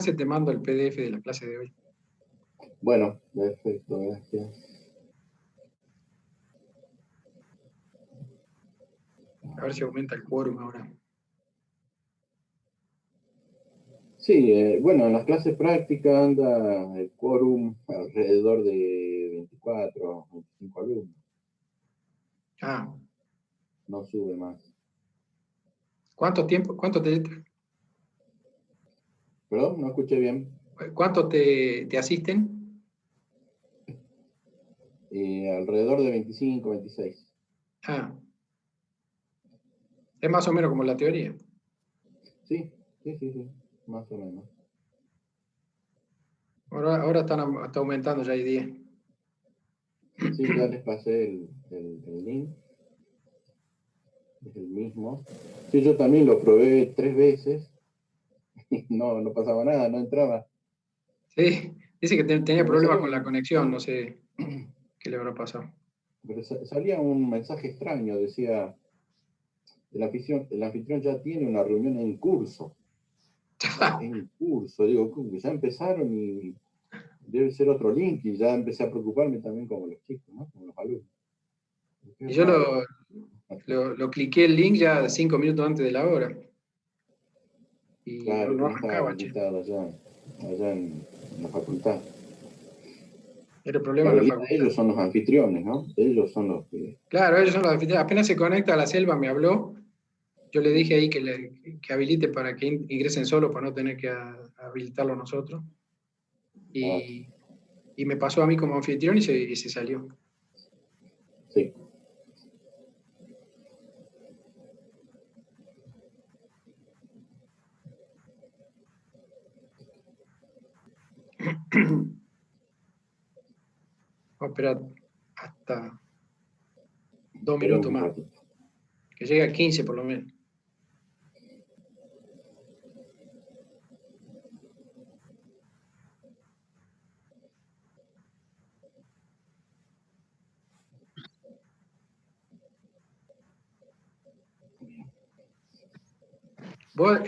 te mando el PDF de la clase de hoy. Bueno, perfecto, gracias. A ver si aumenta el quórum ahora. Sí, bueno, en las clases prácticas anda el quórum alrededor de 24, 25 alumnos. Ah, No sube más. ¿cuánto tiempo? Perdón, no escuché bien. ¿Cuánto te asisten? Alrededor de 25, 26. Ah, es más o menos como la teoría. Sí, más o menos. Ahora está aumentando, ya hay 10. Sí, ya les pasé el link. Es el mismo. Sí, yo también lo probé 3 veces. No pasaba nada, no entraba. Sí, dice que tenía Pero problemas con la conexión, no sé qué le habrá pasado. Pero salía un mensaje extraño, decía, el anfitrión ya tiene una reunión en curso. En curso, digo, ya empezaron y debe ser otro link, y ya empecé a preocuparme también como los chicos, ¿no? Como los alumnos. Y yo lo cliqué el link ya 5 minutos antes de la hora. Y Claro, no que no estaba arrancaba, che. habilitado allá en la facultad. Era el En problema en la realidad facultad. ellos son los anfitriones, ¿no? Ellos son los que... Claro, ellos son los anfitriones. Apenas se conecta a la selva, me habló. Yo le dije ahí que habilite para que ingresen solo, para no tener que habilitarlo nosotros. Y me pasó a mí como anfitrión y se salió. Sí. Voy a esperar hasta 2 Esperemos minutos un más, ratito. que llegue a 15 por lo menos. ¿Vos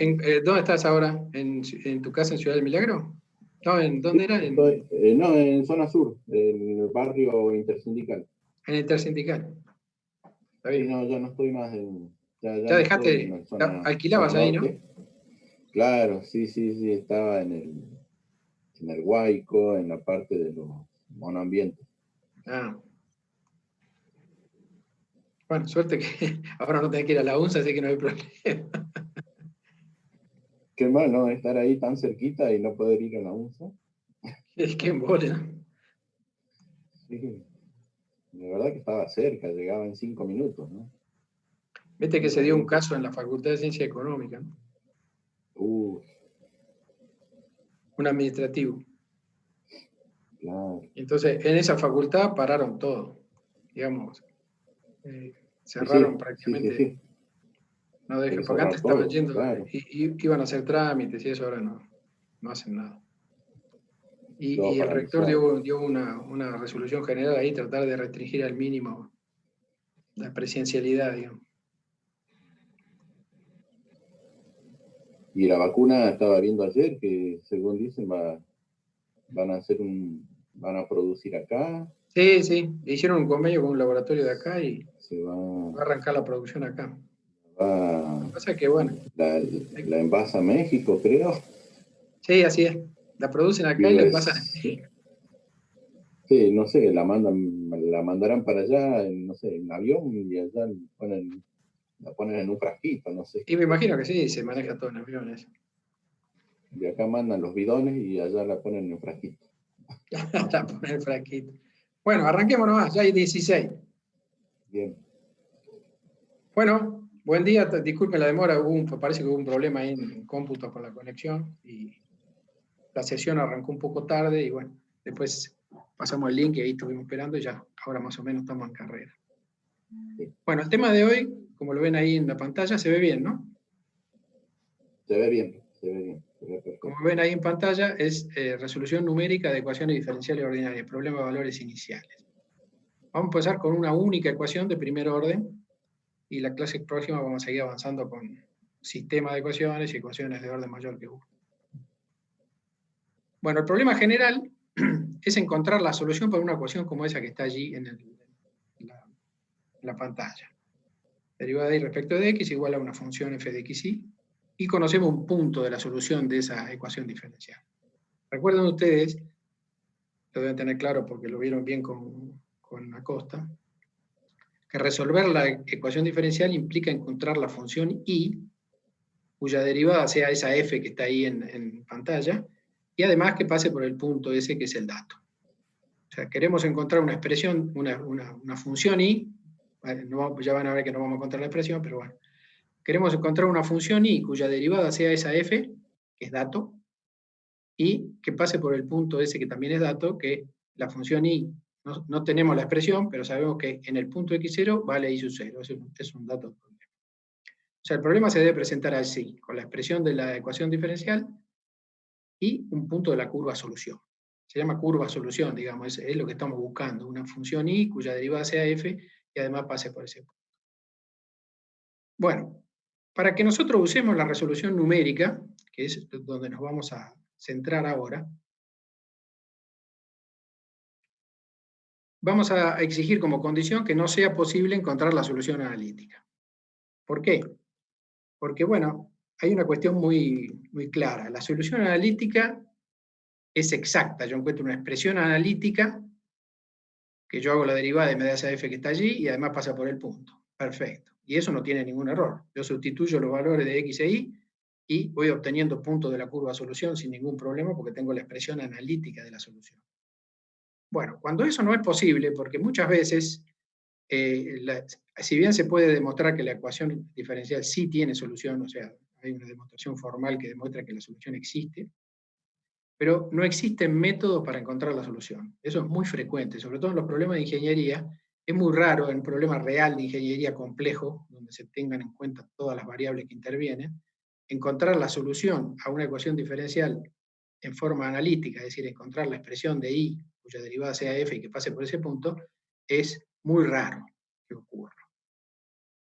dónde estás ahora? ¿En tu casa en Ciudad del Milagro? No, Sí, ¿dónde era? estoy, no, en zona sur, en el barrio intersindical. En Intersindical. Está Sí, bien. no, ya no estoy más ya ¿Ya no estoy en dejaste? la zona ¿Alquilabas ahí, no? norte. Claro, sí, estaba en el Huayco, en la parte de los monoambientes. Ah. Bueno, suerte que ahora no tenés que ir a la UNSA, así que no hay problema. Qué mal, ¿no? Estar ahí tan cerquita y no poder ir a la UNSA. Es que embole, ¿no? Sí, la verdad que estaba cerca, llegaba en 5 minutos, ¿no? Viste que se dio un 5, 20. caso en la Facultad de Ciencia Económica, ¿no? Un administrativo. Claro. Entonces, en esa facultad pararon todo, digamos, Y cerraron sí, prácticamente, no hay que porque antes cerrar estaban todo, yendo, claro. iban a hacer trámites y eso ahora no hacen nada. Todo Y el rector paralizado. dio una resolución general ahí, tratar de restringir al mínimo la presencialidad, digamos. Y la vacuna estaba viendo ayer que, según dicen, van a producir acá. Sí, hicieron un convenio con un laboratorio de acá y Se va, va a arrancar la producción acá. va Lo que pasa es que, bueno, la envasa a México, creo. sí, así es. La producen acá y Y la envasan en es, México. sí, no sé, la mandarán para allá, no sé, en avión y allá la ponen en un frasquito, no sé Y me cómo imagino que sí, se funciona. maneja todo en aviones. De acá mandan los bidones y allá la ponen en un frasquito. La ponen el fraquito. Bueno, arranquemos nomás, ya hay 16. Bien. Bueno, buen día, disculpen la demora, parece que hubo un problema ahí en cómputo con la conexión y la sesión arrancó un poco tarde y bueno, después pasamos el link y ahí estuvimos esperando y ya, ahora más o menos estamos en carrera. Sí. Bueno, el tema de hoy, como lo ven ahí en la pantalla, se ve bien, ¿no? Se ve bien, se ve Como perfecto. ven ahí en pantalla, es resolución numérica de ecuaciones diferenciales ordinarias, problema de valores iniciales. Vamos a empezar con una única ecuación de primer orden y la clase próxima vamos a seguir avanzando con sistema de ecuaciones y ecuaciones de orden mayor que 1. Bueno, el problema general es encontrar la solución para una ecuación como esa que está allí en la pantalla. Derivada de y respecto de x igual a una función f de x y conocemos un punto de la solución de esa ecuación diferencial. Recuerden ustedes, lo deben tener claro porque lo vieron bien con Acosta, que resolver la ecuación diferencial implica encontrar la función y, cuya derivada sea esa f que está ahí en pantalla, y además que pase por el punto ese que es el dato. O sea, queremos encontrar una expresión, una función y, no, ya van a ver que no vamos a encontrar la expresión, pero bueno. Queremos encontrar una función y cuya derivada sea esa f, que es dato, y que pase por el punto ese que también es dato, que la función y, no tenemos la expresión, pero sabemos que en el punto x0 vale y sub 0, es un dato. O sea, el problema se debe presentar así, con la expresión de la ecuación diferencial y un punto de la curva solución. Se llama curva solución, digamos, es lo que estamos buscando, una función y cuya derivada sea f y además pase por ese punto. Bueno, para que nosotros usemos la resolución numérica, que es donde nos vamos a centrar ahora, vamos a exigir como condición que no sea posible encontrar la solución analítica. ¿Por qué? Porque, bueno, hay una cuestión muy clara. La solución analítica es exacta. Yo encuentro una expresión analítica que yo hago la derivada y me da esa f que está allí y además pasa por el punto. Perfecto. Y eso no tiene ningún error. Yo sustituyo los valores de x e y voy obteniendo puntos de la curva solución sin ningún problema porque tengo la expresión analítica de la solución. Bueno, cuando eso no es posible, porque muchas veces, si bien se puede demostrar que la ecuación diferencial sí tiene solución, o sea, hay una demostración formal que demuestra que la solución existe, pero no existen métodos para encontrar la solución. Eso es muy frecuente, sobre todo en los problemas de ingeniería. Es muy raro en un problema real de ingeniería complejo, donde se tengan en cuenta todas las variables que intervienen, encontrar la solución a una ecuación diferencial en forma analítica, es decir, encontrar la expresión de y, cuya derivada sea f y que pase por ese punto, es muy raro que ocurra.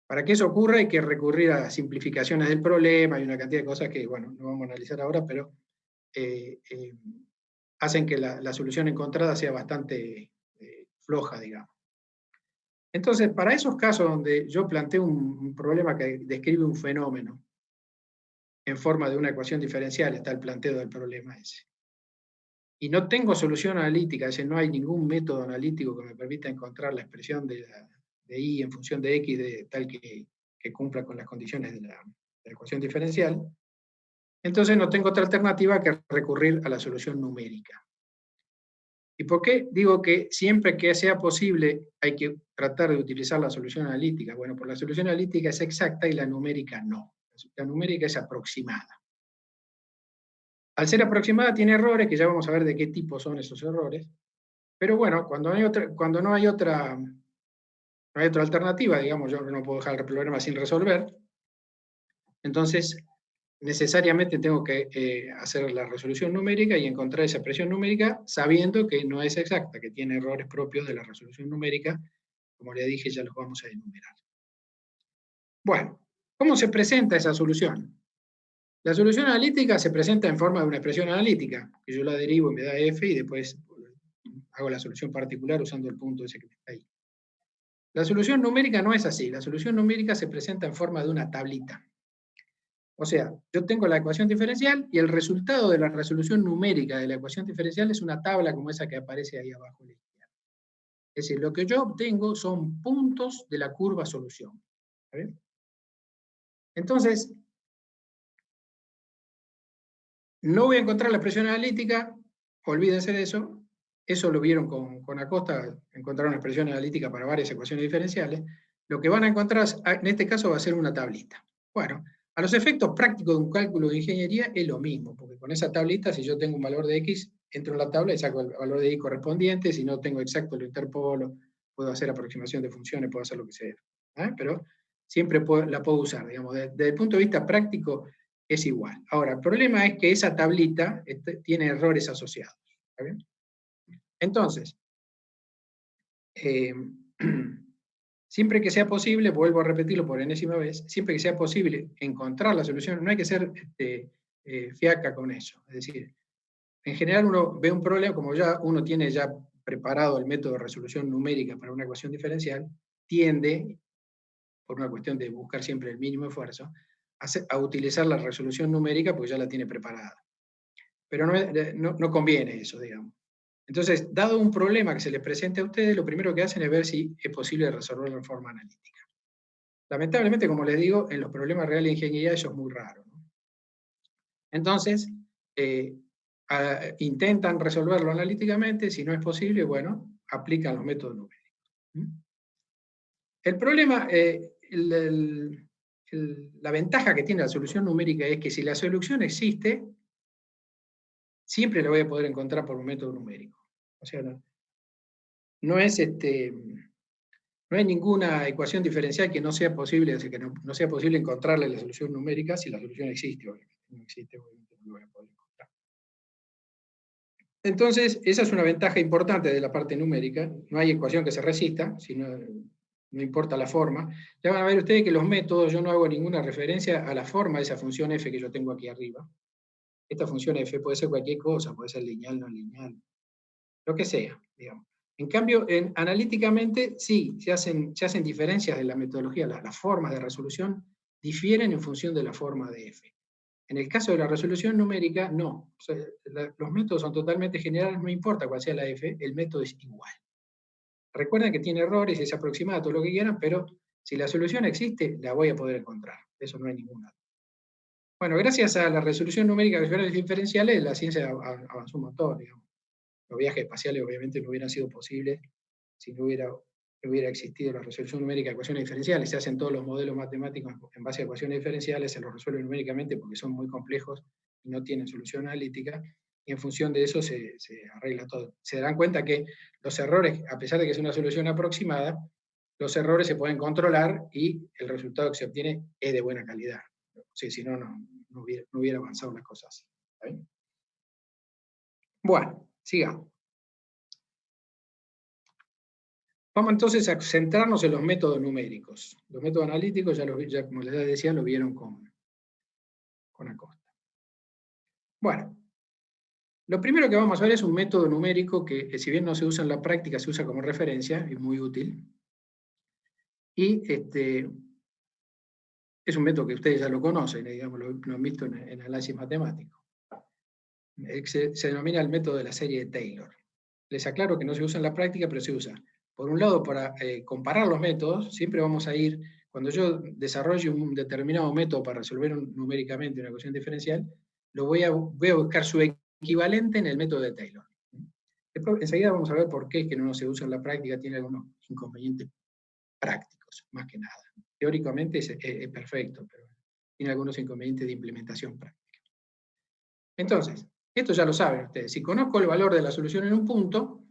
Para que eso ocurra hay que recurrir a simplificaciones del problema y una cantidad de cosas que, bueno, no vamos a analizar ahora, pero hacen que la solución encontrada sea bastante floja, digamos. Entonces, para esos casos donde yo planteo un problema que describe un fenómeno en forma de una ecuación diferencial, está el planteo del problema ese. Y no tengo solución analítica, es decir, no hay ningún método analítico que me permita encontrar la expresión de y en función de x de tal que cumpla con las condiciones de la ecuación diferencial. Entonces no tengo otra alternativa que recurrir a la solución numérica. ¿Y por qué digo que siempre que sea posible hay que tratar de utilizar la solución analítica? Bueno, porque la solución analítica es exacta y la numérica no. La numérica es aproximada. Al ser aproximada tiene errores, que ya vamos a ver de qué tipo son esos errores. Pero bueno, cuando no hay otra alternativa, digamos, yo no puedo dejar el problema sin resolver, entonces necesariamente tengo que hacer la resolución numérica y encontrar esa expresión numérica sabiendo que no es exacta, que tiene errores propios de la resolución numérica. Como le dije, ya los vamos a enumerar. Bueno, ¿cómo se presenta esa solución? La solución analítica se presenta en forma de una expresión analítica, que yo la derivo y me da f y después hago la solución particular usando el punto ese que está ahí. La solución numérica no es así. La solución numérica se presenta en forma de una tablita. O sea, yo tengo la ecuación diferencial y el resultado de la resolución numérica de la ecuación diferencial es una tabla como esa que aparece ahí abajo a la izquierda. Es decir, lo que yo obtengo son puntos de la curva solución. ¿Está? Entonces, no voy a encontrar la expresión analítica, olvídense de eso. Eso lo vieron con Acosta, encontraron una expresión analítica para varias ecuaciones diferenciales. Lo que van a encontrar en este caso va a ser una tablita. Bueno, a los efectos prácticos de un cálculo de ingeniería es lo mismo, porque con esa tablita, si yo tengo un valor de x, entro en la tabla y saco el valor de y correspondiente. Si no tengo exacto, lo interpolo, puedo hacer aproximación de funciones, puedo hacer lo que sea. Pero siempre la puedo usar, digamos. Desde el punto de vista práctico es igual. Ahora, el problema es que esa tablita tiene errores asociados. ¿Está bien? Entonces, siempre que sea posible, vuelvo a repetirlo por enésima vez, siempre que sea posible encontrar la solución, no hay que ser fiaca con eso. Es decir, en general uno ve un problema, como ya uno tiene ya preparado el método de resolución numérica para una ecuación diferencial, tiende, por una cuestión de buscar siempre el mínimo esfuerzo, a utilizar la resolución numérica porque ya la tiene preparada. Pero no conviene eso, digamos. Entonces, dado un problema que se les presente a ustedes, lo primero que hacen es ver si es posible resolverlo en forma analítica. Lamentablemente, como les digo, en los problemas reales de ingeniería eso es muy raro, ¿no? Entonces, intentan resolverlo analíticamente, si no es posible, bueno, aplican los métodos numéricos. El problema, la ventaja que tiene la solución numérica es que si la solución existe, siempre la voy a poder encontrar por un método numérico. O sea, no hay ninguna ecuación diferencial que no sea posible, así que no sea posible encontrarle la solución numérica si la solución existe, obviamente. No existe, obviamente no lo voy a poder encontrar. Entonces, esa es una ventaja importante de la parte numérica. No hay ecuación que se resista, no importa la forma. Ya van a ver ustedes que los métodos, yo no hago ninguna referencia a la forma de esa función f que yo tengo aquí arriba. Esta función f puede ser cualquier cosa, puede ser lineal, no lineal, lo que sea, digamos. En cambio, analíticamente, sí, se hacen diferencias de la metodología. Las formas de resolución difieren en función de la forma de f. En el caso de la resolución numérica, no. O sea, los métodos son totalmente generales, no importa cuál sea la f, el método es igual. Recuerden que tiene errores, es aproximada, todo lo que quieran, pero si la solución existe, la voy a poder encontrar. Eso no hay ninguna. Bueno, gracias a la resolución numérica de ecuaciones diferenciales, la ciencia avanzó un montón, digamos. Los viajes espaciales obviamente no hubieran sido posibles si no hubiera existido la resolución numérica de ecuaciones diferenciales. Se hacen todos los modelos matemáticos en base a ecuaciones diferenciales, se los resuelven numéricamente porque son muy complejos y no tienen solución analítica, y en función de eso se arregla todo. Se darán cuenta que los errores, a pesar de que es una solución aproximada, los errores se pueden controlar y el resultado que se obtiene es de buena calidad. Sí, si no, no hubiera avanzado las cosas. ¿Está bien? Bueno, sigamos. Vamos entonces a centrarnos en los métodos numéricos. Los métodos analíticos, ya como les decía, lo vieron con Acosta. Bueno, lo primero que vamos a ver es un método numérico que si bien no se usa en la práctica, se usa como referencia, es muy útil. Y es un método que ustedes ya lo conocen, digamos, lo han visto en análisis matemático. Se denomina el método de la serie de Taylor. Les aclaro que no se usa en la práctica, pero se usa. Por un lado, para comparar los métodos, siempre vamos a ir, cuando yo desarrollo un determinado método para resolver numéricamente una ecuación diferencial, voy a buscar su equivalente en el método de Taylor. Después, enseguida vamos a ver por qué es que no se usa en la práctica, tiene algunos inconvenientes prácticos, más que nada. Teóricamente es perfecto, pero tiene algunos inconvenientes de implementación práctica. Entonces, esto ya lo saben ustedes. Si conozco el valor de la solución en un punto,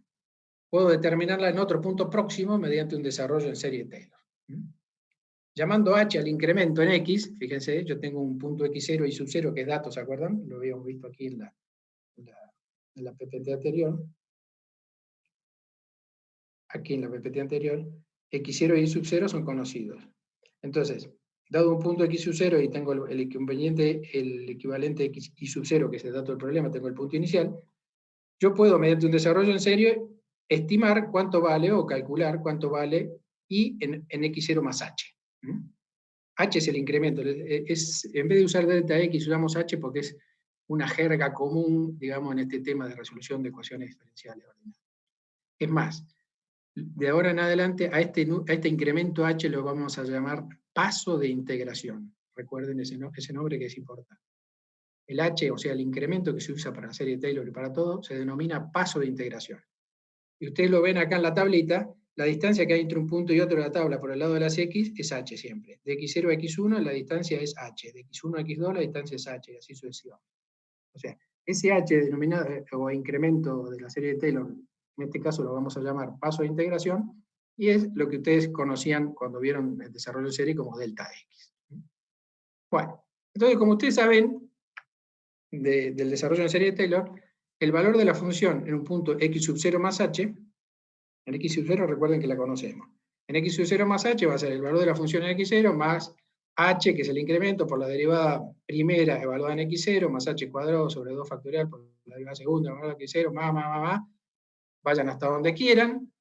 puedo determinarla en otro punto próximo mediante un desarrollo en serie Taylor. Llamando h al incremento en x, fíjense, yo tengo un punto x0 y sub 0 que es dato, ¿se acuerdan? Lo habíamos visto aquí en la PPT anterior. Aquí en la PPT anterior, x0 y sub 0 son conocidos. Entonces, dado un punto x sub 0 y tengo el equivalente x y sub 0, que es el dato del problema, tengo el punto inicial, yo puedo, mediante un desarrollo en serie, estimar cuánto vale o calcular cuánto vale y en x0 más h. H es el incremento. En vez de usar delta x, usamos h porque es una jerga común, digamos, en este tema de resolución de ecuaciones diferenciales ordinarias. Es más, de ahora en adelante, a este incremento h lo vamos a llamar paso de integración. Recuerden ese nombre que es importante. El h, o sea, el incremento que se usa para la serie Taylor y para todo, se denomina paso de integración. Y ustedes lo ven acá en la tablita, la distancia que hay entre un punto y otro de la tabla por el lado de las x es h siempre. De x0 a x1 la distancia es h, de x1 a x2 la distancia es h, y así sucesivamente. O sea, ese h denominado, o incremento de la serie de Taylor, en este caso lo vamos a llamar paso de integración, y es lo que ustedes conocían cuando vieron el desarrollo de serie como delta x. Bueno, entonces como ustedes saben, del desarrollo en serie de Taylor, el valor de la función en un punto x sub 0 más h, en x sub 0 recuerden que la conocemos, en x sub 0 más h va a ser el valor de la función en x0 más h, que es el incremento por la derivada primera evaluada en x0, más h cuadrado sobre 2 factorial por la derivada segunda, la x0, vayan hasta donde quieran.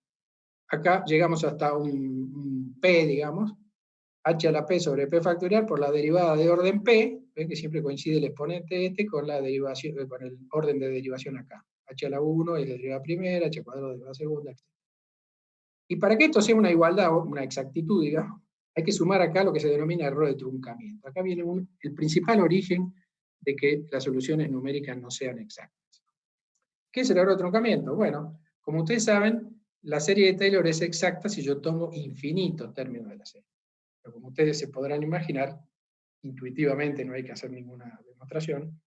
Acá llegamos hasta un P, digamos, h a la P sobre P factorial por la derivada de orden P, ven que siempre coincide el exponente este con la derivación, con el orden de derivación acá. H a la 1 es la derivada primera, h cuadrado es la derivada segunda, etc. Y para que esto sea una igualdad, o una exactitud, digamos, hay que sumar acá lo que se denomina error de truncamiento. Acá viene el principal origen de que las soluciones numéricas no sean exactas. ¿Qué es el error de truncamiento? Bueno, como ustedes saben, la serie de Taylor es exacta si yo tomo infinitos términos de la serie. Pero como ustedes se podrán imaginar, intuitivamente no hay que hacer ninguna demostración,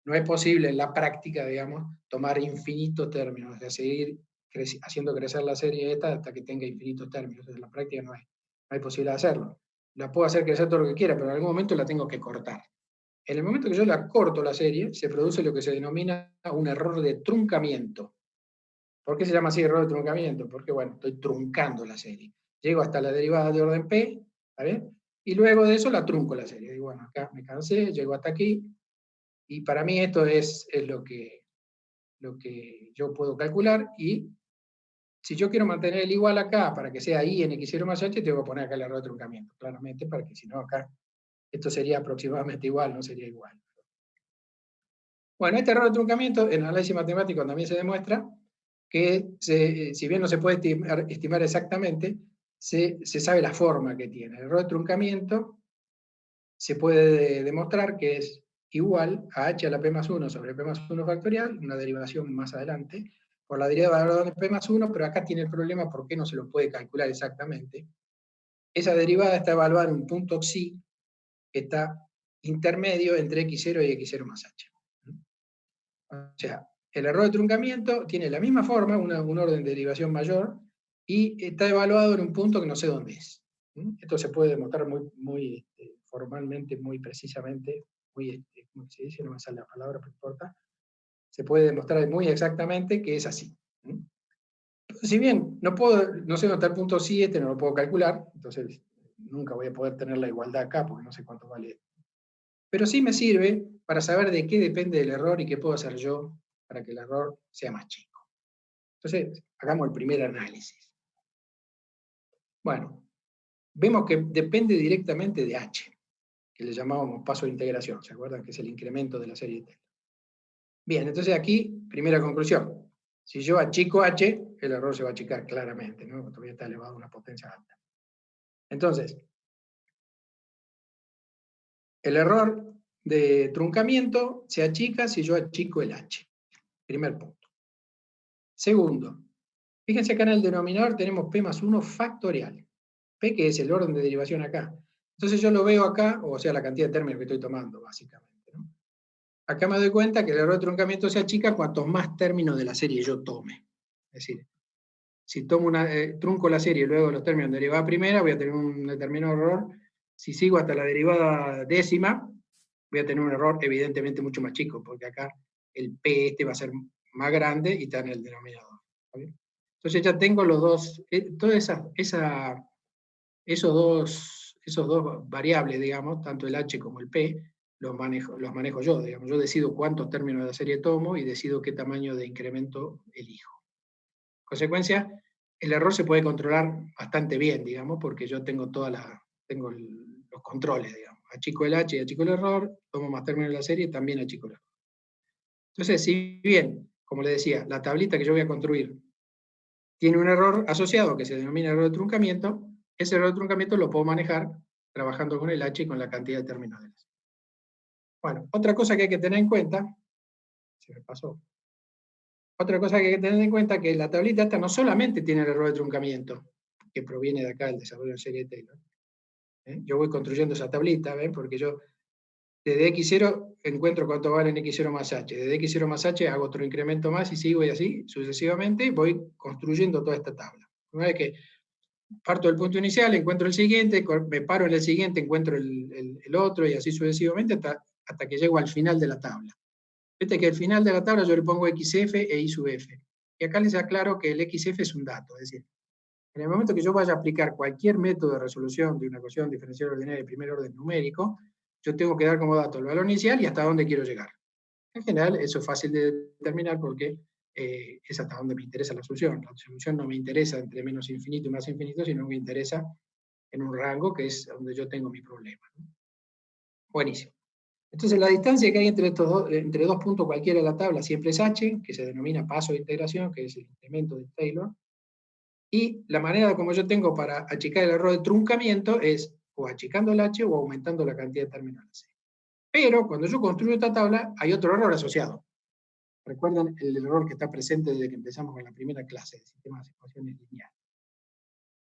no es posible en la práctica, digamos, tomar infinitos términos, de seguir haciendo crecer la serie esta hasta que tenga infinitos términos. En la práctica no hay posibilidad de hacerlo. La puedo hacer crecer todo lo que quiera, pero en algún momento la tengo que cortar. En el momento que yo la corto la serie, se produce lo que se denomina un error de truncamiento. ¿Por qué se llama así error de truncamiento? Porque, bueno, estoy truncando la serie. Llego hasta la derivada de orden P, ¿está bien? Y luego de eso la trunco la serie. Digo, bueno, acá me cansé, llego hasta aquí, y para mí esto es lo que yo puedo calcular, y si yo quiero mantener el igual acá para que sea I en x0 más h, tengo que poner acá el error de truncamiento, claramente, para que si no acá, esto sería aproximadamente igual, no sería igual. Bueno, este error de truncamiento en análisis matemático también se demuestra que, si bien no se puede estimar exactamente, se sabe la forma que tiene. El error de truncamiento se puede demostrar que es igual a h a la p más 1 sobre p más 1 factorial, una derivación más adelante, por la derivada de p más 1, pero acá tiene el problema porque no se lo puede calcular exactamente. Esa derivada está evaluada en un punto psi que está intermedio entre x0 y x0 más h. O sea, el error de truncamiento tiene la misma forma, un orden de derivación mayor, y está evaluado en un punto que no sé dónde es. Esto se puede demostrar muy formalmente, muy precisamente, ¿cómo se dice? No me sale la palabra, pero no importa. Se puede demostrar muy exactamente que es así. Si bien no sé dónde está el punto sí, no lo puedo calcular, entonces nunca voy a poder tener la igualdad acá, porque no sé cuánto vale. Pero sí me sirve para saber de qué depende el error y qué puedo hacer yo para que el error sea más chico. Entonces, hagamos el primer análisis. Bueno, vemos que depende directamente de h, que le llamábamos paso de integración, ¿se acuerdan? Que es el incremento de la serie de Taylor. Bien, entonces aquí, primera conclusión. Si yo achico h, el error se va a achicar claramente, ¿no? Todavía está elevado a una potencia alta. Entonces, el error de truncamiento se achica si yo achico el h. Primer punto. Segundo, fíjense acá en el denominador tenemos p más 1 factorial. P, que es el orden de derivación acá. Entonces yo lo veo acá, o sea, la cantidad de términos que estoy tomando, básicamente, ¿no? Acá me doy cuenta que el error de truncamiento se achica cuantos más términos de la serie yo tome. Es decir, si tomo trunco la serie y luego los términos de derivada primera, voy a tener un determinado error. Si sigo hasta la derivada décima, voy a tener un error evidentemente mucho más chico, porque acá el P este va a ser más grande y está en el denominador. ¿Está bien? Entonces ya tengo los dos, esos dos variables, digamos, tanto el H como el P, los manejo yo, digamos. Yo decido cuántos términos de la serie tomo y decido qué tamaño de incremento elijo. En consecuencia, el error se puede controlar bastante bien, digamos, porque yo tengo los controles, digamos. Achico el H y achico el error, tomo más términos de la serie y también achico el error. Entonces, si bien, como les decía, la tablita que yo voy a construir tiene un error asociado que se denomina error de truncamiento, ese error de truncamiento lo puedo manejar trabajando con el H y con la cantidad de términos de la serie. Bueno, otra cosa que hay que tener en cuenta, se me pasó, otra cosa que hay que tener en cuenta es que la tablita esta no solamente tiene el error de truncamiento, que proviene de acá del desarrollo en serie de Taylor. Yo voy construyendo esa tablita, ¿ven? Porque yo desde x0 encuentro cuánto vale en x0 más h. Desde x0 más h hago otro incremento más y sigo y así sucesivamente voy construyendo toda esta tabla. Una vez que parto del punto inicial, encuentro el siguiente, me paro en el siguiente, encuentro el otro y así sucesivamente hasta que llego al final de la tabla. Fíjate que al final de la tabla yo le pongo xf e y sub f. Y acá les aclaro que el xf es un dato, es decir, en el momento que yo vaya a aplicar cualquier método de resolución de una ecuación diferencial ordinaria de primer orden numérico, yo tengo que dar como dato el valor inicial y hasta dónde quiero llegar. En general, eso es fácil de determinar porque es hasta donde me interesa la solución. La solución no me interesa entre menos infinito y más infinito, sino me interesa en un rango que es donde yo tengo mi problema, ¿no? Buenísimo. Entonces, la distancia que hay entre dos puntos cualquiera de la tabla siempre es h, que se denomina paso de integración, que es el incremento de Taylor. Y la manera como yo tengo para achicar el error de truncamiento es o achicando el h o aumentando la cantidad de términos en la c. Pero cuando yo construyo esta tabla, hay otro error asociado. Recuerden el error que está presente desde que empezamos con la primera clase de sistemas de ecuaciones lineales.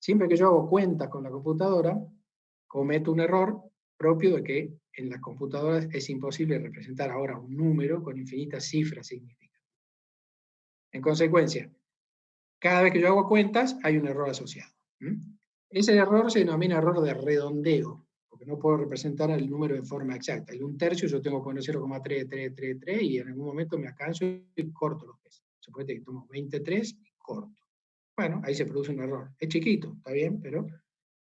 Siempre que yo hago cuentas con la computadora, cometo un error propio de que en las computadoras es imposible representar ahora un número con infinitas cifras significativas. En consecuencia, cada vez que yo hago cuentas hay un error asociado. Ese error se denomina error de redondeo, porque no puedo representar el número de forma exacta. El 1/3 yo tengo que poner 0,3333 y en algún momento me alcanzo y corto los pesos. Suponete que tomo 23 y corto. Bueno, ahí se produce un error. Es chiquito, está bien, pero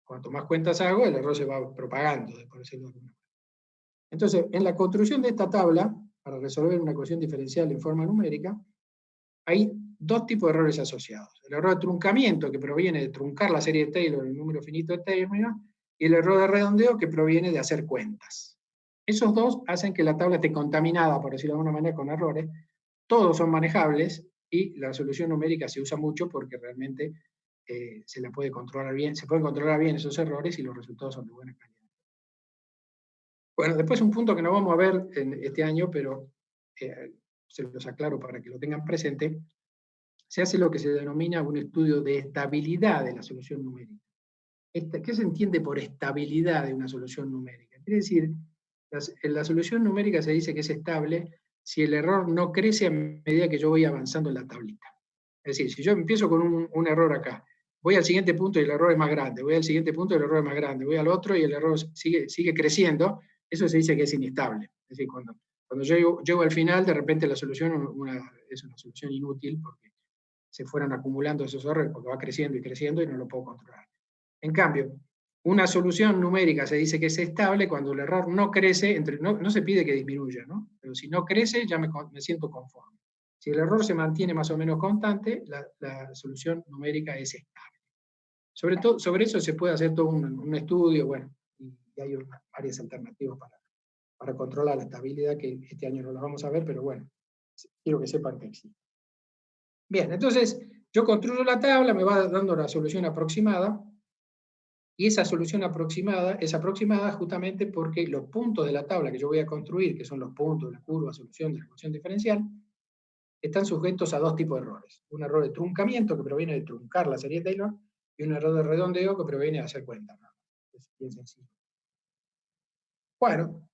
cuanto más cuentas hago, el error se va propagando, por decirlo de alguna manera. Entonces, en la construcción de esta tabla, para resolver una ecuación diferencial en forma numérica, hay dos tipos de errores asociados. El error de truncamiento, que proviene de truncar la serie de Taylor en el número finito de términos, y el error de redondeo, que proviene de hacer cuentas. Esos dos hacen que la tabla esté contaminada, por decirlo de alguna manera, con errores. Todos son manejables y la solución numérica se usa mucho porque realmente se la puede controlar bien, se pueden controlar bien esos errores y los resultados son de buena calidad. Bueno, después un punto que no vamos a ver en este año, pero se los aclaro para que lo tengan presente. Se hace lo que se denomina un estudio de estabilidad de la solución numérica. ¿Qué se entiende por estabilidad de una solución numérica? Quiere decir, en la solución numérica se dice que es estable si el error no crece a medida que yo voy avanzando en la tablita. Es decir, si yo empiezo con un error acá, voy al siguiente punto y el error es más grande, voy al siguiente punto y el error es más grande, voy al otro y el error sigue creciendo, eso se dice que es inestable. Es decir, cuando llego al final, de repente la solución es una solución inútil porque se fueron acumulando esos errores porque va creciendo y creciendo y no lo puedo controlar. En cambio, una solución numérica se dice que es estable cuando el error no crece, no se pide que disminuya, ¿no? Pero si no crece ya me siento conforme. Si el error se mantiene más o menos constante, la solución numérica es estable. Sobre eso se puede hacer todo un estudio, bueno, y hay varias alternativas para controlar la estabilidad, que este año no las vamos a ver, pero bueno, quiero que sepan que existe. Bien, entonces yo construyo la tabla, me va dando la solución aproximada, y esa solución aproximada es aproximada justamente porque los puntos de la tabla que yo voy a construir, que son los puntos de la curva solución de la ecuación diferencial, están sujetos a dos tipos de errores. Un error de truncamiento, que proviene de truncar la serie Taylor, y un error de redondeo, que proviene de hacer cuenta. Es bien sencillo. Bueno,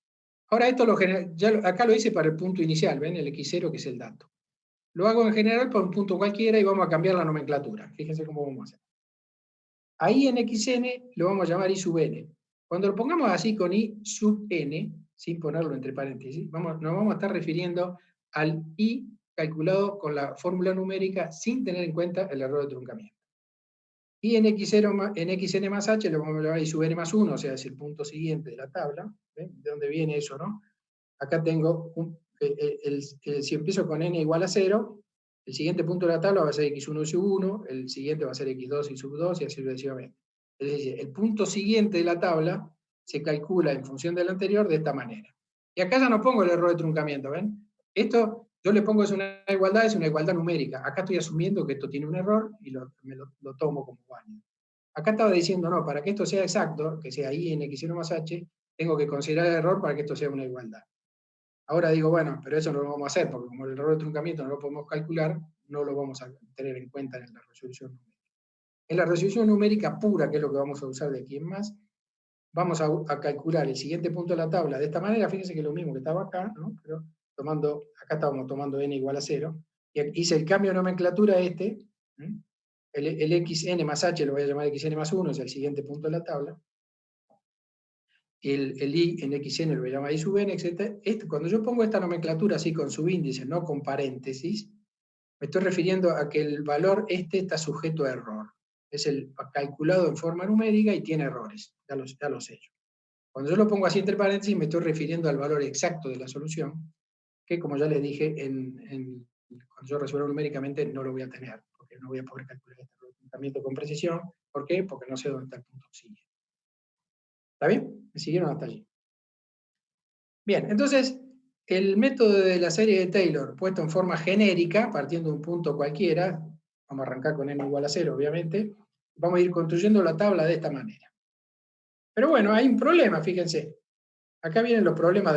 ahora esto acá lo hice para el punto inicial, ¿ven? El x0, que es el dato. Lo hago en general para un punto cualquiera y vamos a cambiar la nomenclatura. Fíjense cómo vamos a hacer. Ahí en xn lo vamos a llamar i sub n. Cuando lo pongamos así con i sub n, sin ponerlo entre paréntesis, nos vamos a estar refiriendo al i calculado con la fórmula numérica sin tener en cuenta el error de truncamiento. Y en xn más h lo vamos a llamar i sub n más 1, o sea, es el punto siguiente de la tabla. ¿Ven? ¿De dónde viene eso, no? Acá tengo, si empiezo con n igual a 0, el siguiente punto de la tabla va a ser x1 sub 1, el siguiente va a ser x2 y sub 2, y así sucesivamente. Es decir, el punto siguiente de la tabla se calcula en función del anterior de esta manera. Y acá ya no pongo el error de truncamiento, ¿ven? Esto, yo le pongo es una igualdad numérica. Acá estoy asumiendo que esto tiene un error y lo tomo como válido. Acá estaba diciendo, no, para que esto sea exacto, que sea i en x1 más h, tengo que considerar el error para que esto sea una igualdad. Ahora digo, bueno, pero eso no lo vamos a hacer, porque como el error de truncamiento no lo podemos calcular, no lo vamos a tener en cuenta en la resolución numérica. En la resolución numérica pura, que es lo que vamos a usar de aquí en más, vamos a calcular el siguiente punto de la tabla de esta manera. Fíjense que es lo mismo que estaba acá, ¿no? Pero acá estábamos tomando n igual a 0, y hice el cambio de nomenclatura este, el xn más h lo voy a llamar xn más 1, es el siguiente punto de la tabla. El i en xn lo voy a llamar i sub n, etc. Cuando yo pongo esta nomenclatura así con subíndice, no con paréntesis, me estoy refiriendo a que el valor está sujeto a error. Es el calculado en forma numérica y tiene errores, ya lo sé yo. Cuando yo lo pongo así entre paréntesis, me estoy refiriendo al valor exacto de la solución, que como ya les dije, cuando yo resuelvo numéricamente no lo voy a tener, porque no voy a poder calcular este reclutamiento con precisión. ¿Por qué? Porque no sé dónde está el punto auxiliar. ¿Está bien? ¿Me siguieron hasta allí? Bien, entonces, el método de la serie de Taylor, puesto en forma genérica, partiendo de un punto cualquiera, vamos a arrancar con n igual a 0, obviamente, vamos a ir construyendo la tabla de esta manera. Pero bueno, hay un problema, fíjense. Acá vienen los problemas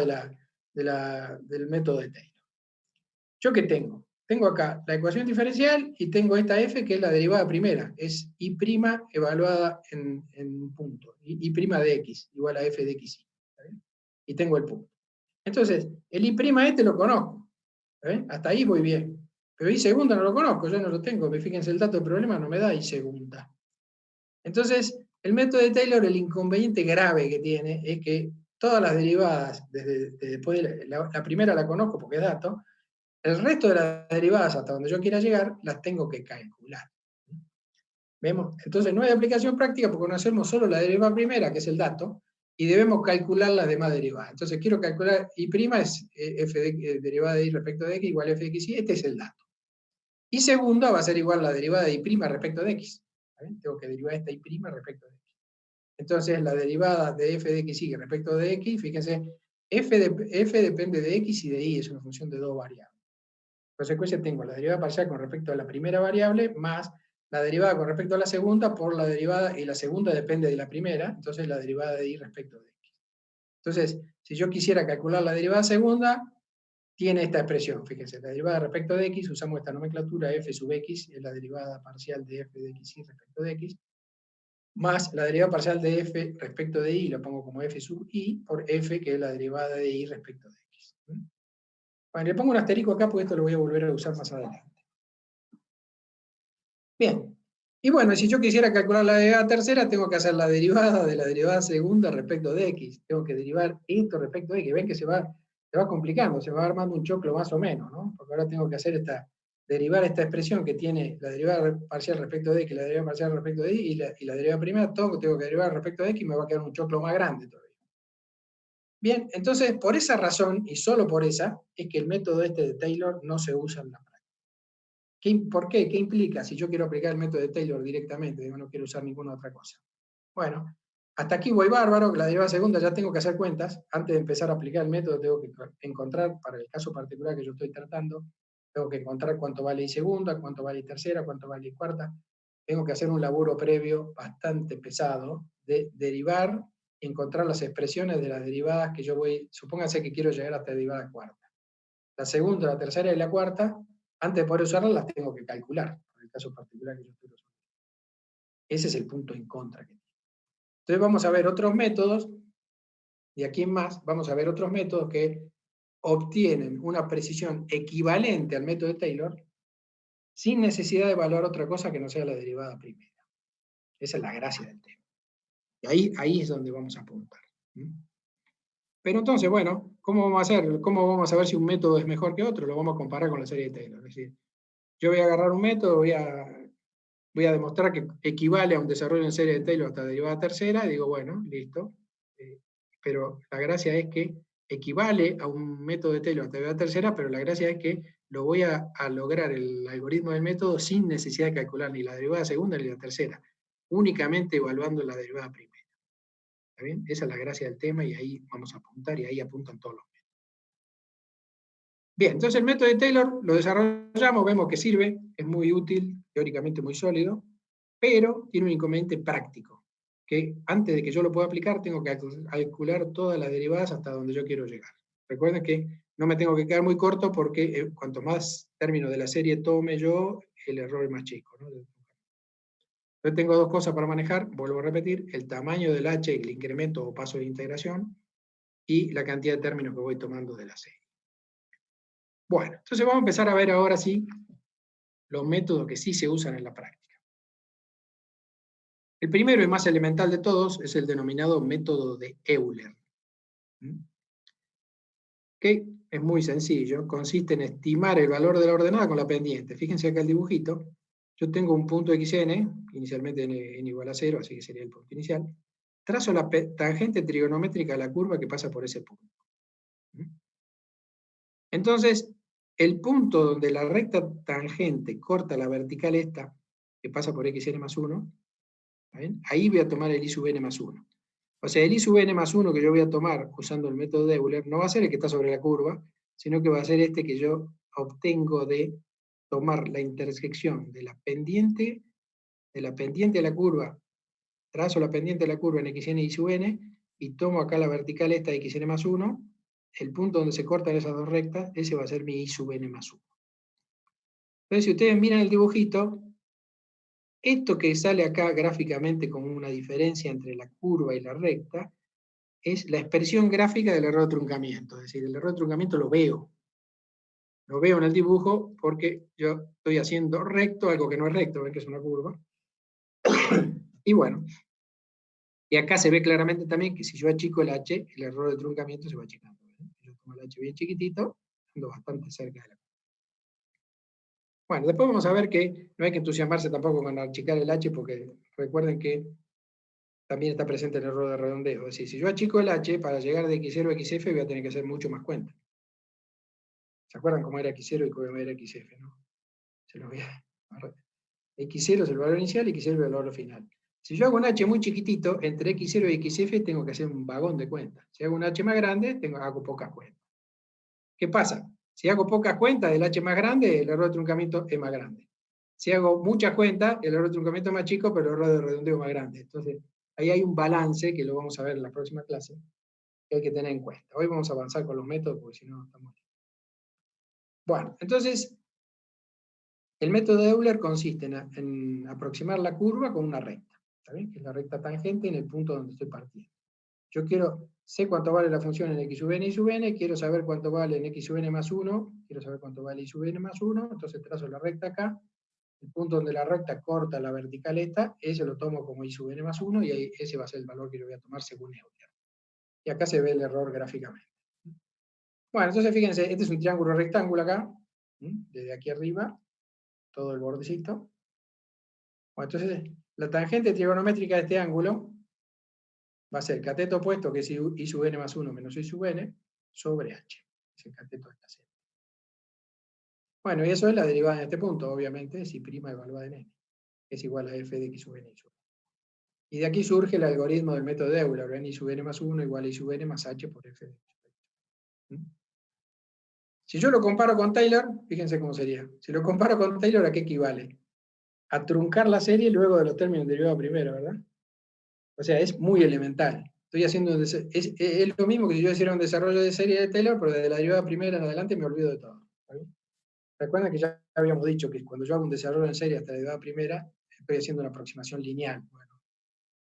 del método de Taylor. ¿Yo qué tengo? Tengo acá la ecuación diferencial y tengo esta f que es la derivada primera. Es y' evaluada en un punto. Y' de x igual a f de x. Y tengo el punto. Entonces, el y' este lo conozco. Hasta ahí voy bien. Pero y segunda no lo conozco, yo no lo tengo. Fíjense, el dato del problema no me da y segunda. Entonces, el método de Taylor, el inconveniente grave que tiene es que todas las derivadas, desde después de la primera la conozco porque es dato, el resto de las derivadas hasta donde yo quiera llegar las tengo que calcular. ¿Vemos? Entonces no hay aplicación práctica porque conocemos solo la derivada primera, que es el dato, y debemos calcular las demás derivadas. Entonces quiero calcular y' es f de, derivada de y respecto de x igual a f de x, y este es el dato. Y segunda va a ser igual la derivada de y' respecto de x. Tengo que derivar esta y' respecto de x. Entonces la derivada de f de x respecto de x, fíjense, f depende de x y de y, es una función de dos variables. En consecuencia tengo la derivada parcial con respecto a la primera variable más la derivada con respecto a la segunda por la derivada, y la segunda depende de la primera, entonces la derivada de y respecto de x. Entonces, si yo quisiera calcular la derivada segunda, tiene esta expresión, fíjense, la derivada respecto de x, usamos esta nomenclatura f sub x, es la derivada parcial de f de x y respecto de x, más la derivada parcial de f respecto de y, lo pongo como f sub y, por f, que es la derivada de y respecto de x. Bueno, le pongo un asterisco acá porque esto lo voy a volver a usar más adelante. Bien. Y bueno, si yo quisiera calcular la derivada tercera, tengo que hacer la derivada de la derivada segunda respecto de x. Tengo que derivar esto respecto de x. Ven que se va complicando, se va armando un choclo más o menos, ¿no? Porque ahora tengo que hacer derivar esta expresión que tiene la derivada parcial respecto de x, la derivada parcial respecto de y, y la derivada primera, todo tengo que derivar respecto de x y me va a quedar un choclo más grande todavía. Bien, entonces, por esa razón, y solo por esa, es que el método este de Taylor no se usa en la práctica. ¿Por qué? ¿Qué implica si yo quiero aplicar el método de Taylor directamente? Digo, no quiero usar ninguna otra cosa. Bueno, hasta aquí voy bárbaro, la derivada segunda ya tengo que hacer cuentas. Antes de empezar a aplicar el método tengo que encontrar, para el caso particular que yo estoy tratando, tengo que encontrar cuánto vale y segunda, cuánto vale y tercera, cuánto vale y cuarta. Tengo que hacer un laburo previo bastante pesado de derivar y encontrar las expresiones de las derivadas que yo voy, supónganse que quiero llegar hasta la derivada cuarta. La segunda, la tercera y la cuarta, antes de poder usarlas, las tengo que calcular, en el caso particular que yo estoy usando. Ese es el punto en contra que tiene. Entonces vamos a ver otros métodos, y aquí en más, vamos a ver otros métodos que obtienen una precisión equivalente al método de Taylor, sin necesidad de evaluar otra cosa que no sea la derivada primera. Esa es la gracia del tema. Y ahí es donde vamos a apuntar. Pero entonces, bueno, ¿cómo vamos a hacer? ¿Cómo vamos a ver si un método es mejor que otro? Lo vamos a comparar con la serie de Taylor. Es decir, yo voy a agarrar un método, voy a demostrar que equivale a un desarrollo en serie de Taylor hasta derivada tercera, y digo, bueno, listo. Pero la gracia es que equivale a un método de Taylor hasta derivada tercera, pero la gracia es que lo voy a lograr el algoritmo del método sin necesidad de calcular ni la derivada segunda ni la tercera, únicamente evaluando la derivada primera. ¿Está bien? Esa es la gracia del tema y ahí vamos a apuntar y ahí apuntan todos los métodos. Bien, entonces el método de Taylor lo desarrollamos, vemos que sirve, es muy útil, teóricamente muy sólido, pero tiene un inconveniente práctico, que antes de que yo lo pueda aplicar tengo que calcular todas las derivadas hasta donde yo quiero llegar. Recuerden que no me tengo que quedar muy corto porque cuanto más términos de la serie tome yo, el error es más chico, ¿no? Yo tengo dos cosas para manejar, vuelvo a repetir, el tamaño del h, el incremento o paso de integración, y la cantidad de términos que voy tomando de la serie. Bueno, entonces vamos a empezar a ver ahora sí los métodos que sí se usan en la práctica. El primero y más elemental de todos es el denominado método de Euler, que es muy sencillo, consiste en estimar el valor de la ordenada con la pendiente. Fíjense acá el dibujito. Yo tengo un punto xn, inicialmente n igual a 0, así que sería el punto inicial. Trazo la tangente trigonométrica a la curva que pasa por ese punto. Entonces, el punto donde la recta tangente corta la vertical esta, que pasa por xn más 1, ahí voy a tomar el I sub n más 1. O sea, el I sub n más 1 que yo voy a tomar usando el método de Euler no va a ser el que está sobre la curva, sino que va a ser este que yo obtengo de tomar la intersección de la pendiente de la curva, trazo la pendiente de la curva en xn y I sub n, y tomo acá la vertical esta de xn más 1, el punto donde se cortan esas dos rectas, ese va a ser mi I sub n más 1. Entonces, si ustedes miran el dibujito, esto que sale acá gráficamente como una diferencia entre la curva y la recta, es la expresión gráfica del error de truncamiento. Es decir, el error de truncamiento lo veo en el dibujo porque yo estoy haciendo recto algo que no es recto, ven que es una curva. Y bueno, y acá se ve claramente también que si yo achico el h, el error de truncamiento se va achicando. Yo tomo el h bien chiquitito, ando bastante cerca de la curva. Bueno, después vamos a ver que no hay que entusiasmarse tampoco con achicar el h, porque recuerden que también está presente el error de redondeo. Es decir, si yo achico el h, para llegar de x0 a xf voy a tener que hacer mucho más cuenta. ¿Se acuerdan cómo era x0 y cómo era xf? ¿No? Se los voy a... x0 es el valor inicial y x0 es el valor final. Si yo hago un h muy chiquitito, entre x0 y xf tengo que hacer un vagón de cuentas. Si hago un h más grande, hago pocas cuentas. ¿Qué pasa? Si hago pocas cuentas del h más grande, el error de truncamiento es más grande. Si hago muchas cuentas, el error de truncamiento es más chico, pero el error de redondeo es más grande. Entonces, ahí hay un balance que lo vamos a ver en la próxima clase, que hay que tener en cuenta. Hoy vamos a avanzar con los métodos, porque si no, estamos... Bueno, entonces, el método de Euler consiste en aproximar la curva con una recta, ¿está bien? Que es la recta tangente en el punto donde estoy partiendo. Yo sé cuánto vale la función en x sub n y sub n, quiero saber cuánto vale en x sub n más 1, quiero saber cuánto vale y sub n más 1, entonces trazo la recta acá, el punto donde la recta corta la vertical esta, ese lo tomo como y sub n más 1, y ahí ese va a ser el valor que yo voy a tomar según Euler. Y acá se ve el error gráficamente. Bueno, entonces fíjense, este es un triángulo rectángulo acá, desde aquí arriba, todo el bordecito. Bueno, entonces, la tangente trigonométrica de este ángulo va a ser cateto opuesto, que es I sub n más 1 menos I sub n, sobre h. Es el cateto de esta serie. Bueno, y eso es la derivada en este punto, obviamente, si prima evaluada en n, es igual a f de x sub n y sub n. Y de aquí surge el algoritmo del método de Euler, n I sub n más 1 igual a I sub n más h por f de x sub n. Si yo lo comparo con Taylor, fíjense cómo sería. Si lo comparo con Taylor, ¿a qué equivale? A truncar la serie luego de los términos derivados primero, ¿verdad? O sea, es muy elemental. Estoy haciendo es lo mismo que si yo hiciera un desarrollo de serie de Taylor, pero desde la derivada primera en adelante me olvido de todo. ¿Vale? Recuerden que ya habíamos dicho que cuando yo hago un desarrollo en serie hasta la derivada primera, estoy haciendo una aproximación lineal. Bueno,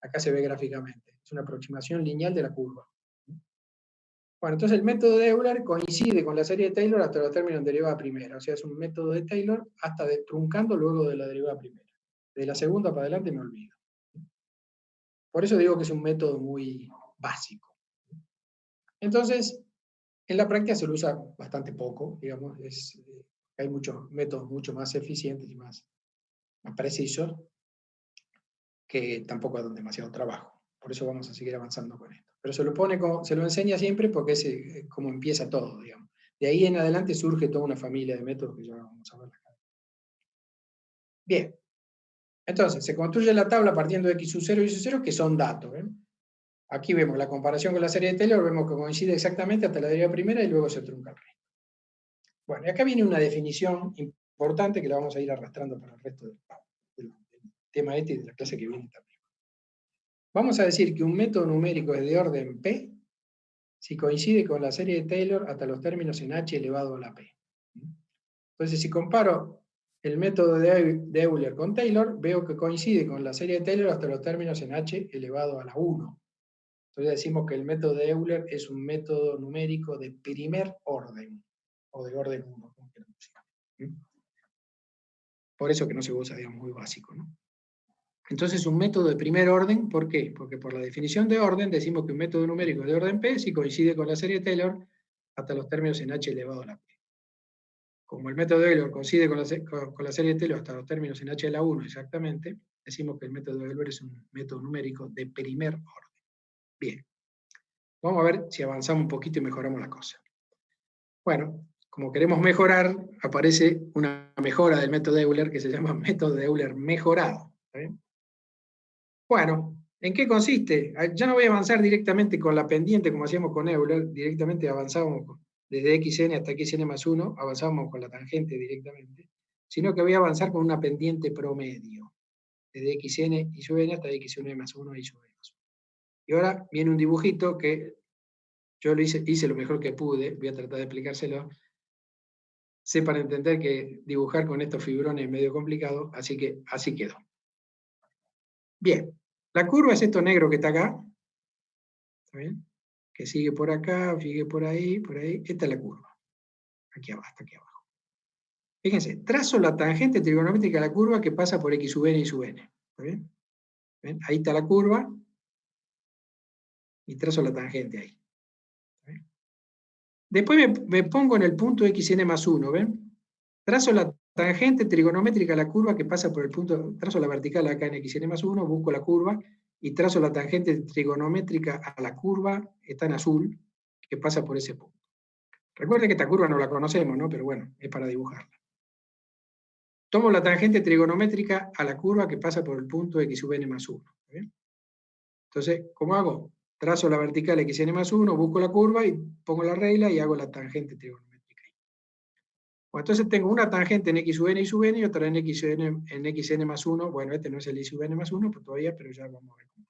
acá se ve gráficamente. Es una aproximación lineal de la curva. Bueno, entonces el método de Euler coincide con la serie de Taylor hasta los términos en derivada primera. O sea, es un método de Taylor hasta truncando luego de la derivada primera. De la segunda para adelante me olvido. Por eso digo que es un método muy básico. Entonces, en la práctica se lo usa bastante poco, digamos. Hay muchos métodos mucho más eficientes y más precisos que tampoco dan demasiado trabajo. Por eso vamos a seguir avanzando con esto. Pero se lo enseña siempre porque es como empieza todo, digamos. De ahí en adelante surge toda una familia de métodos que ya vamos a ver acá. Bien. Entonces, se construye la tabla partiendo de x sub 0 y x sub 0, que son datos. Aquí vemos la comparación con la serie de Taylor, vemos que coincide exactamente hasta la derivada primera y luego se trunca el resto. Bueno, y acá viene una definición importante que la vamos a ir arrastrando para el resto del tema este y de la clase que viene también. Vamos a decir que un método numérico es de orden P si coincide con la serie de Taylor hasta los términos en h elevado a la P. Entonces, si comparo el método de Euler con Taylor, veo que coincide con la serie de Taylor hasta los términos en h elevado a la 1. Entonces decimos que el método de Euler es un método numérico de primer orden, o de orden 1, como quieran decir. Por eso que no se usa, digamos, muy básico, ¿no? Entonces, un método de primer orden, ¿por qué? Porque por la definición de orden decimos que un método numérico es de orden P si coincide con la serie de Taylor hasta los términos en h elevado a la P. Como el método de Euler coincide con la serie de Taylor hasta los términos en h a la 1 exactamente, decimos que el método de Euler es un método numérico de primer orden. Bien. Vamos a ver si avanzamos un poquito y mejoramos la cosa. Bueno, como queremos mejorar, aparece una mejora del método de Euler que se llama método de Euler mejorado. ¿Está bien? Bueno, ¿en qué consiste? Ya no voy a avanzar directamente con la pendiente como hacíamos con Euler, directamente avanzábamos desde xn hasta xn más 1, avanzábamos con la tangente directamente, sino que voy a avanzar con una pendiente promedio, desde xn y sub n hasta xn más 1 y sub n más 1. Y ahora viene un dibujito que yo lo hice lo mejor que pude, voy a tratar de explicárselo. Sepan entender que dibujar con estos fibrones es medio complicado, así que así quedó. Bien, la curva es esto negro que está acá, ¿está bien? Que sigue por acá, sigue por ahí, esta es la curva. Aquí abajo, hasta aquí abajo. Fíjense, trazo la tangente trigonométrica de la curva que pasa por x sub n y sub n. ¿Está bien? ¿Ven? Ahí está la curva, y trazo la tangente ahí. Después me pongo en el punto xn más 1, ¿ven? Trazo la tangente trigonométrica a la curva que pasa por el punto, trazo la vertical acá en xn más 1, busco la curva, y trazo la tangente trigonométrica a la curva, está en azul, que pasa por ese punto. Recuerden que esta curva no la conocemos, ¿no? Pero bueno, es para dibujarla. Tomo la tangente trigonométrica a la curva que pasa por el punto x sub n más 1. ¿Bien? Entonces, ¿cómo hago? Trazo la vertical xn más 1, busco la curva y pongo la regla y hago la tangente trigonométrica. Bueno, entonces tengo una tangente en x sub n y sub n y otra en xn más 1. Bueno, este no es el y sub n más 1 pues todavía, pero ya vamos a ver cómo.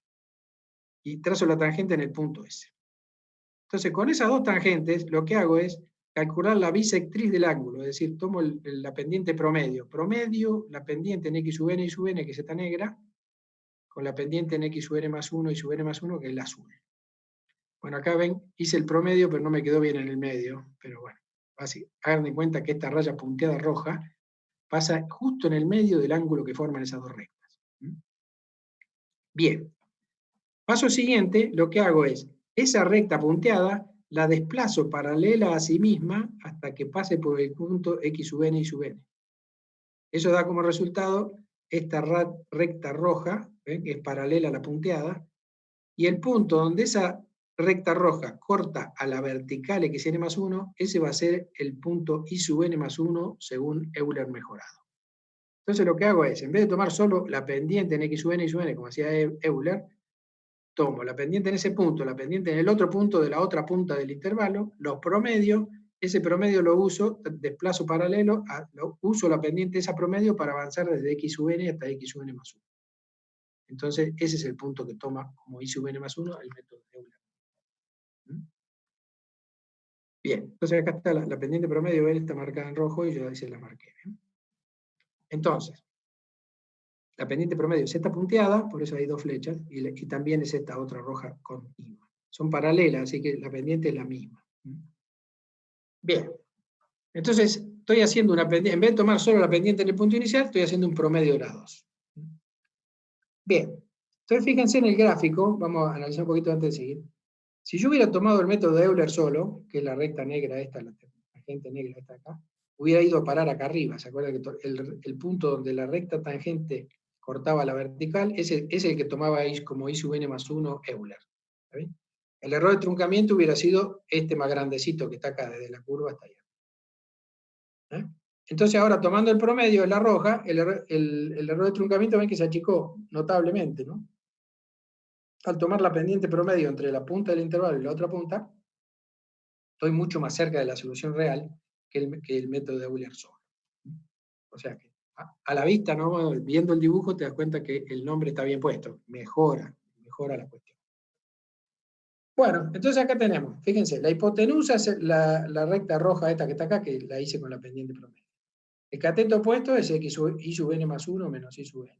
Y trazo la tangente en el punto S. Entonces, con esas dos tangentes, lo que hago es calcular la bisectriz del ángulo, es decir, tomo la pendiente promedio. Promedio la pendiente en x sub n y sub n, que es esta negra, con la pendiente en x sub n más 1 y sub n más 1, que es la azul. Bueno, acá ven, hice el promedio, pero no me quedó bien en el medio, pero bueno, así, hagan de cuenta que esta raya punteada roja pasa justo en el medio del ángulo que forman esas dos rectas. Bien. Paso siguiente, lo que hago es, esa recta punteada la desplazo paralela a sí misma hasta que pase por el punto x sub n y sub n. Eso da como resultado esta recta roja, ¿ven? Que es paralela a la punteada, y el punto donde esa recta roja corta a la vertical xn más 1, ese va a ser el punto y sub n más 1 según Euler mejorado. Entonces lo que hago es, en vez de tomar solo la pendiente en x sub n y sub n, como hacía Euler, tomo la pendiente en ese punto, la pendiente en el otro punto de la otra punta del intervalo, los promedio, ese promedio lo uso, desplazo paralelo, uso la pendiente de esa promedio para avanzar desde x sub n hasta x sub n más 1. Entonces, ese es el punto que toma como y sub n más 1 el método de Euler. Bien, entonces acá está la pendiente promedio, ¿ven? Está marcada en rojo y yo ahí se la marqué. ¿Ven? Entonces, la pendiente promedio es esta punteada, por eso hay dos flechas, y también es esta otra roja continua. Son paralelas, así que la pendiente es la misma. Bien, entonces estoy haciendo una pendiente, en vez de tomar solo la pendiente en el punto inicial, estoy haciendo un promedio de las dos. Bien, entonces fíjense en el gráfico, vamos a analizar un poquito antes de seguir. Si yo hubiera tomado el método de Euler solo, que es la recta negra esta, la tangente negra esta acá, hubiera ido a parar acá arriba. ¿Se acuerdan que el punto donde la recta tangente cortaba la vertical es el que tomaba como I sub n más 1 Euler? ¿Está bien? El error de truncamiento hubiera sido este más grandecito que está acá, desde la curva hasta allá. ¿Eh? Entonces ahora tomando el promedio de la roja, el error de truncamiento ven que se achicó notablemente, ¿no? Al tomar la pendiente promedio entre la punta del intervalo y la otra punta, estoy mucho más cerca de la solución real que el método de Euler solo. O sea que a la vista, ¿no? Viendo el dibujo te das cuenta que el nombre está bien puesto, mejora la cuestión. Bueno, entonces acá tenemos, fíjense, la hipotenusa es la recta roja esta que está acá, que la hice con la pendiente promedio. El cateto opuesto es y sub n más 1 menos y sub n.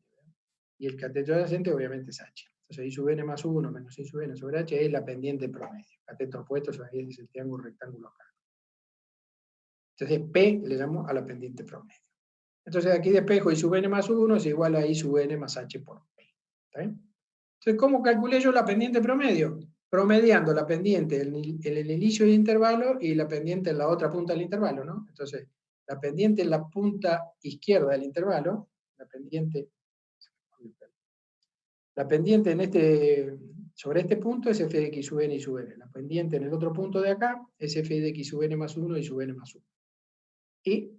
Y el cateto adyacente obviamente es h. Entonces y sub n más 1 menos y sub n sobre h es la pendiente promedio. Cateto opuesto es el triángulo rectángulo acá. Entonces P le llamo a la pendiente promedio. Entonces aquí despejo y sub n más 1 es igual a i sub n más h por P. ¿Está bien? Entonces, ¿cómo calculé yo la pendiente promedio? Promediando la pendiente en el inicio del intervalo y la pendiente en la otra punta del intervalo, ¿no? Entonces, la pendiente en la punta izquierda del intervalo, la pendiente sobre este punto es f de x sub n y sub n. La pendiente en el otro punto de acá es f de x sub n más 1 y sub n más 1. y,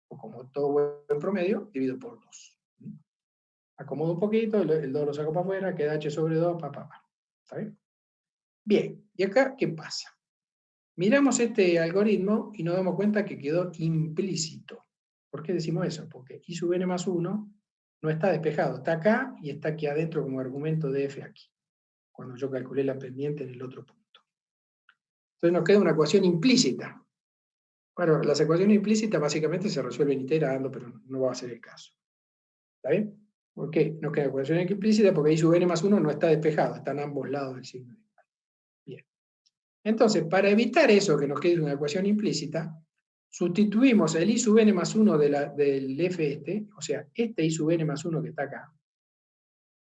como todo buen promedio, divido por 2. Acomodo un poquito, el 2 lo saco para afuera, queda h sobre 2, ¿está bien? Bien, y acá, ¿qué pasa? Miramos este algoritmo y nos damos cuenta que quedó implícito. ¿Por qué decimos eso? Porque i sub n más 1 no está despejado, está acá y está aquí adentro como argumento de f aquí, cuando yo calculé la pendiente en el otro punto. Entonces nos queda una ecuación implícita. Bueno, las ecuaciones implícitas básicamente se resuelven iterando, pero no va a ser el caso. ¿Está bien? ¿Por qué? Nos queda ecuación implícita porque i sub n más 1 no está despejado, están ambos lados del signo. Bien. Entonces, para evitar eso, que nos quede una ecuación implícita, sustituimos el i sub n más 1 del f este, o sea, este i sub n más 1 que está acá,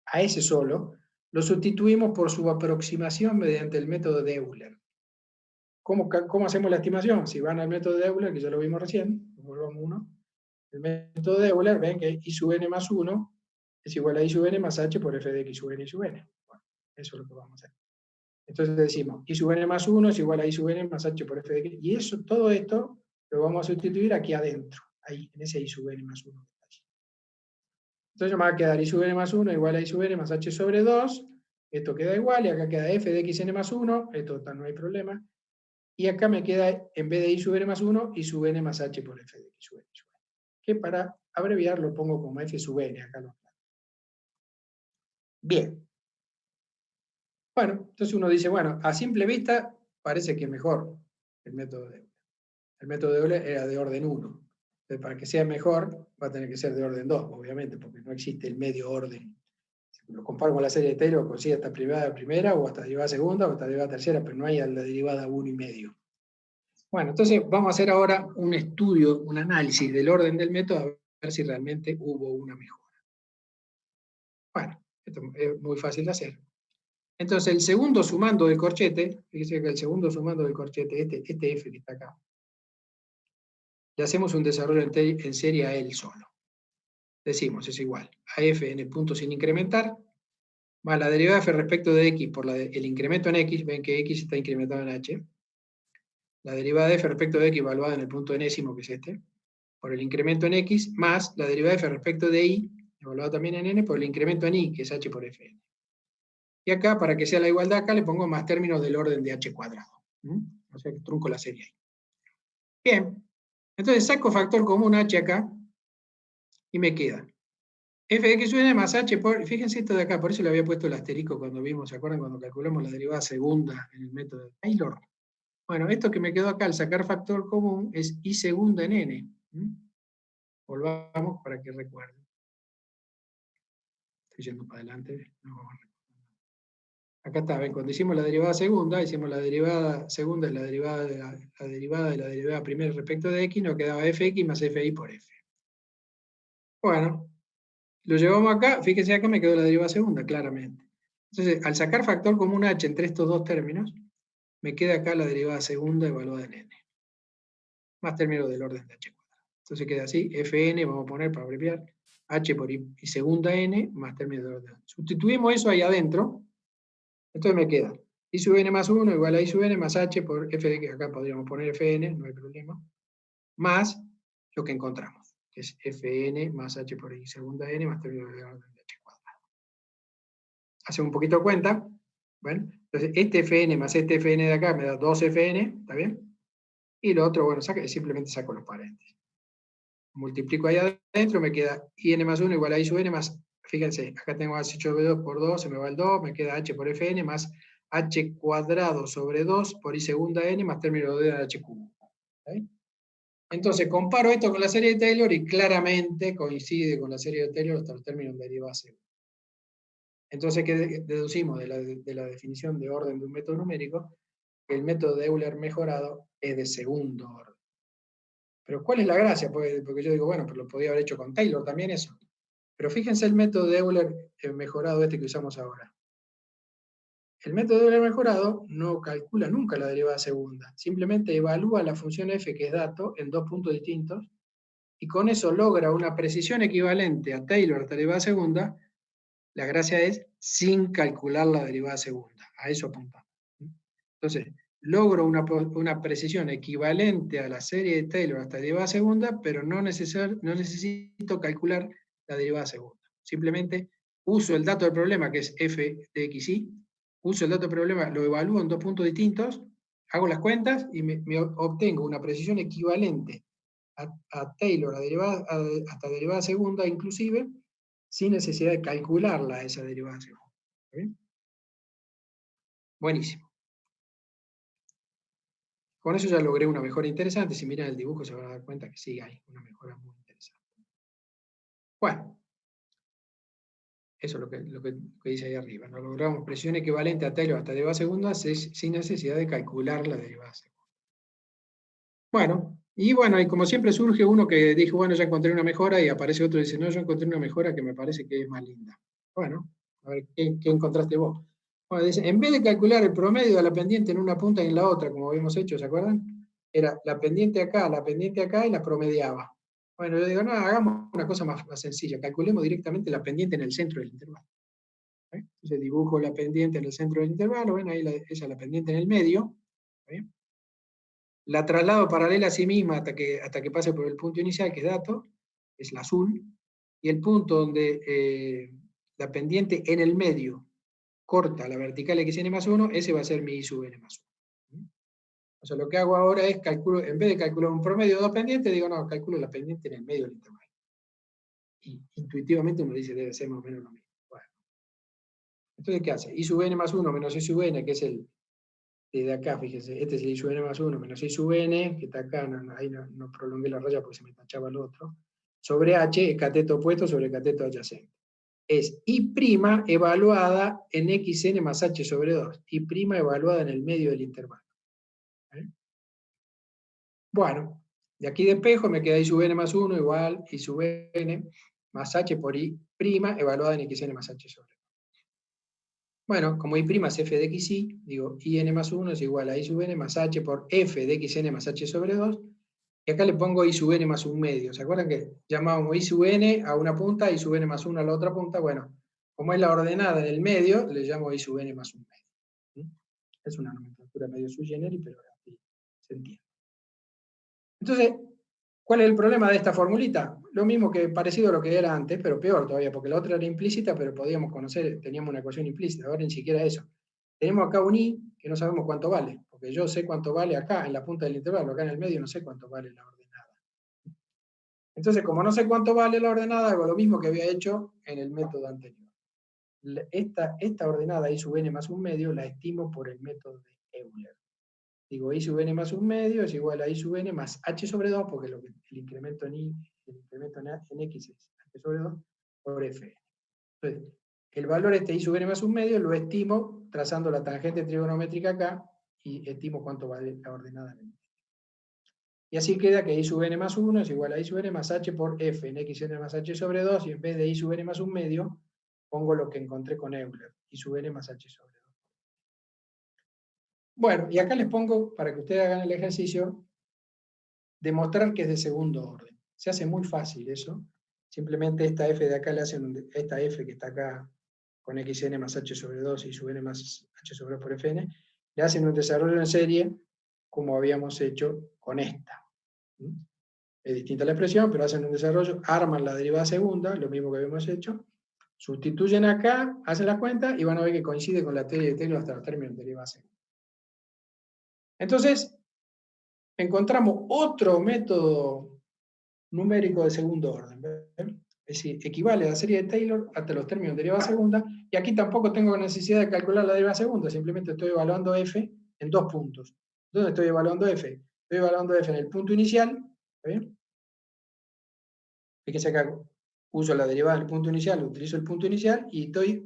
a ese solo, lo sustituimos por su aproximación mediante el método de Euler. ¿Cómo hacemos la estimación? Si van al método de Euler, que ya lo vimos recién, volvamos uno, el método de Euler, ven que i sub n más 1 es igual a i sub n más h por f de x sub n y sub n. Bueno, eso es lo que vamos a hacer. Entonces decimos, i sub n más 1 es igual a i sub n más h por f de x. Y eso, todo esto lo vamos a sustituir aquí adentro, ahí, en ese i sub n más 1. Entonces me va a quedar i sub n más 1 igual a i sub n más h sobre 2. Esto queda igual, y acá queda f de x n más 1. Esto no hay problema. Y acá me queda, en vez de i sub n más 1, i sub n más h por f de x sub n. Que para abreviar lo pongo como f sub n. Acá lo aclaro. Bien. Bueno, entonces uno dice, bueno, a simple vista parece que es mejor el método de Euler. El método de Euler era de orden 1. Entonces, para que sea mejor, va a tener que ser de orden 2, obviamente, porque no existe el medio orden. Si lo comparo con la serie de Taylor, consigue hasta derivada primera, o hasta derivada segunda, o hasta derivada tercera, pero no hay la derivada 1 y medio. Bueno, entonces vamos a hacer ahora un estudio, un análisis del orden del método, a ver si realmente hubo una mejora. Bueno, esto es muy fácil de hacer. Entonces, el segundo sumando del corchete, fíjense que el segundo sumando del corchete, este f que está acá, le hacemos un desarrollo en serie a él solo. Decimos, es igual a f en el punto sin incrementar, más la derivada de f respecto de x por el incremento en x, ven que x está incrementado en h, la derivada de f respecto de x evaluada en el punto enésimo, que es este, por el incremento en x, más la derivada de f respecto de y, evaluada también en n, por el incremento en y, que es h por fn. Y acá, para que sea la igualdad, acá le pongo más términos del orden de h cuadrado. O sea que trunco la serie ahí. Bien, entonces saco factor común h acá, y me queda f de x sub n más h por, fíjense esto de acá, por eso le había puesto el asterisco cuando vimos, ¿se acuerdan? Cuando calculamos la derivada segunda en el método de Taylor. Bueno, esto que me quedó acá al sacar factor común es i segunda en n. Volvamos para que recuerden. Estoy yendo para adelante. No. Acá está, ven, cuando hicimos la derivada segunda, hicimos la derivada segunda, es la derivada de la derivada primera respecto de x, nos quedaba fx más fi por f. Bueno, lo llevamos acá, fíjense acá me quedó la derivada segunda, claramente. Entonces, al sacar factor común h entre estos dos términos, me queda acá la derivada segunda evaluada en n. Más términos del orden de h cuadrado. Entonces queda así, fn, vamos a poner para abreviar, h por i segunda n, más términos del orden de h. Sustituimos eso ahí adentro, entonces me queda i sub n más 1 igual a i sub n más h por f de que acá podríamos poner fn, no hay problema, más lo que encontramos, que es fn más h por i segunda n más términos del orden de h cuadrado. Hacemos un poquito de cuenta. Bueno, entonces este fn más este fn de acá me da 2fn, ¿está bien? Y lo otro, bueno, simplemente saco los paréntesis. Multiplico ahí adentro, me queda in más 1 igual a i sub n más, fíjense, acá tengo h sobre 2 por 2, se me va el 2, me queda h por fn más h cuadrado sobre 2 por i segunda n más término de h cubo. ¿Okay? Entonces comparo esto con la serie de Taylor y claramente coincide con la serie de Taylor hasta los términos de derivada segunda. Entonces, ¿qué deducimos de la definición de orden de un método numérico? Que el método de Euler mejorado es de segundo orden. Pero ¿cuál es la gracia? Porque yo digo, bueno, pero lo podía haber hecho con Taylor también eso. Pero fíjense el método de Euler mejorado este que usamos ahora. El método de Euler mejorado no calcula nunca la derivada segunda. Simplemente evalúa la función f, que es dato, en dos puntos distintos, y con eso logra una precisión equivalente a Taylor hasta la derivada segunda. La gracia es sin calcular la derivada segunda. A eso apuntamos. Entonces, logro una precisión equivalente a la serie de Taylor hasta derivada segunda, pero no necesito calcular la derivada segunda. Simplemente uso el dato del problema, que es f de xy, uso el dato del problema, lo evalúo en 2 puntos distintos, hago las cuentas y me obtengo una precisión equivalente a Taylor hasta derivada segunda inclusive, sin necesidad de calcularla esa derivada segunda. ¿Está bien? Buenísimo. Con eso ya logré una mejora interesante. Si miran el dibujo se van a dar cuenta que sí hay una mejora muy interesante. Bueno, eso es lo que dice ahí arriba. Nos logramos presión equivalente a Taylor hasta derivada segunda sin necesidad de calcular la derivada segunda. Bueno, y como siempre surge uno que dijo, bueno, ya encontré una mejora, y aparece otro y dice, no, yo encontré una mejora que me parece que es más linda. Bueno, a ver, ¿qué encontraste vos? Bueno, dice, en vez de calcular el promedio de la pendiente en una punta y en la otra, como habíamos hecho, ¿se acuerdan? Era la pendiente acá y la promediaba. Bueno, yo digo, no, hagamos una cosa más sencilla, calculemos directamente la pendiente en el centro del intervalo. Entonces dibujo la pendiente en el centro del intervalo, ven ahí esa es la pendiente en el medio. ¿Sí? La traslado paralela a sí misma hasta que pase por el punto inicial, que es dato, es la azul, y el punto donde la pendiente en el medio corta la vertical xn más 1, ese va a ser mi I sub n más 1. O sea, lo que hago ahora es calculo, en vez de calcular un promedio de dos pendientes, digo, no, calculo la pendiente en el medio del intervalo. Y intuitivamente uno dice, debe ser más o menos lo mismo. Bueno. Entonces, ¿qué hace? I sub n más 1 menos I sub n, que es el de acá, fíjense, este es el I sub n más 1 menos I sub n, que está acá, ahí no prolongué la raya porque se me tachaba el otro, sobre h, el cateto opuesto sobre el cateto adyacente. Es I' evaluada en xn más h sobre 2, I' evaluada en el medio del intervalo. ¿Eh? Bueno, de aquí de espejo me queda I sub n más 1 igual I sub n más h por I' evaluada en xn más h sobre 2. Bueno, como I' es f de xy, digo, in más 1 es igual a I sub n más h por f de xn más h sobre 2, y acá le pongo I sub n más un medio. ¿Se acuerdan que llamábamos I sub n a una punta, I sub n más 1 a la otra punta? Bueno, como es la ordenada en el medio, le llamo I sub n más un medio. Es una nomenclatura medio sui generis, pero así se entiende. Entonces, ¿cuál es el problema de esta formulita? Lo mismo que parecido a lo que era antes, pero peor todavía, porque la otra era implícita, pero podíamos conocer, teníamos una ecuación implícita, ahora ni siquiera eso. Tenemos acá un I que no sabemos cuánto vale, porque yo sé cuánto vale acá en la punta del intervalo, acá en el medio no sé cuánto vale la ordenada. Entonces, como no sé cuánto vale la ordenada, hago lo mismo que había hecho en el método anterior. Esta ordenada I sub n más un medio la estimo por el método de Euler. Digo, I sub n más un medio es igual a I sub n más h sobre 2, porque el incremento en I, el incremento en x es h sobre 2, por f. Entonces, el valor I sub n más un medio lo estimo trazando la tangente trigonométrica acá y estimo cuánto vale la ordenada en el medio. Y así queda que I sub n más 1 es igual a I sub n más h por f en xn más h sobre 2, y en vez de I sub n más un medio, pongo lo que encontré con Euler, I sub n más h sobre 2. Bueno, y acá les pongo, para que ustedes hagan el ejercicio, demostrar que es de segundo orden. Se hace muy fácil eso. Simplemente esta f de acá le hacen, esta f que está acá con xn más h sobre 2 y sub n más h sobre 2 por fn, le hacen un desarrollo en serie como habíamos hecho con esta. Es distinta la expresión, pero hacen un desarrollo, arman la derivada segunda, lo mismo que habíamos hecho, sustituyen acá, hacen la cuenta y van a ver que coincide con la teoría de Taylor hasta los términos de derivada segunda. Entonces, encontramos otro método numérico de segundo orden. ¿ven? Es decir, equivale a la serie de Taylor hasta los términos de derivada segunda, y aquí tampoco tengo necesidad de calcular la derivada segunda, simplemente estoy evaluando f en dos puntos. ¿Dónde estoy evaluando f? Estoy evaluando f en el punto inicial. ¿Está bien? Fíjense acá, uso la derivada del punto inicial, utilizo el punto inicial y estoy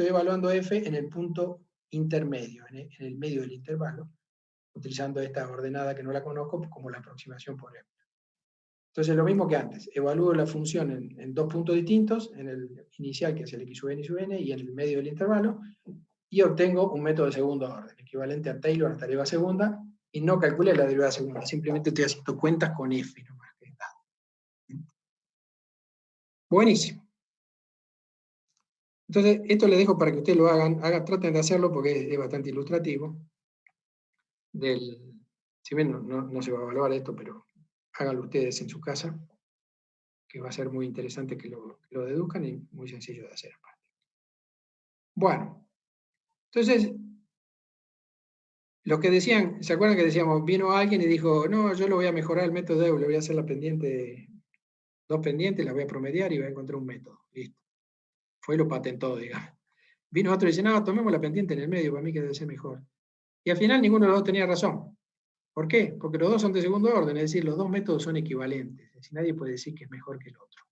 evaluando f en el punto intermedio, en el medio del intervalo, utilizando esta ordenada que no la conozco como la aproximación por Euler. Entonces, lo mismo que antes, evalúo la función en dos puntos distintos, en el inicial, que es el x sub n y sub n, y en el medio del intervalo, y obtengo un método de segundo orden, equivalente a Taylor hasta derivada segunda, y no calculé la derivada segunda, simplemente estoy haciendo cuentas con f nomás. Buenísimo. Entonces, esto les dejo para que ustedes lo hagan, traten de hacerlo porque es bastante ilustrativo. si bien no se va a evaluar esto, pero háganlo ustedes en su casa, que va a ser muy interesante que lo deduzcan y muy sencillo de hacer aparte. Bueno, entonces, los que decían, ¿se acuerdan que decíamos, vino alguien y dijo, no, yo lo voy a mejorar el método de Euler, voy a hacer la pendiente, 2 pendientes, las voy a promediar y voy a encontrar un método. Listo. Fue y lo patentó, digamos. Vino otro y dice, no, tomemos la pendiente en el medio, para mí que debe ser mejor. Y al final ninguno de los dos tenía razón. ¿Por qué? Porque los dos son de segundo orden, es decir, los dos métodos son equivalentes. Es decir, nadie puede decir que es mejor que el otro.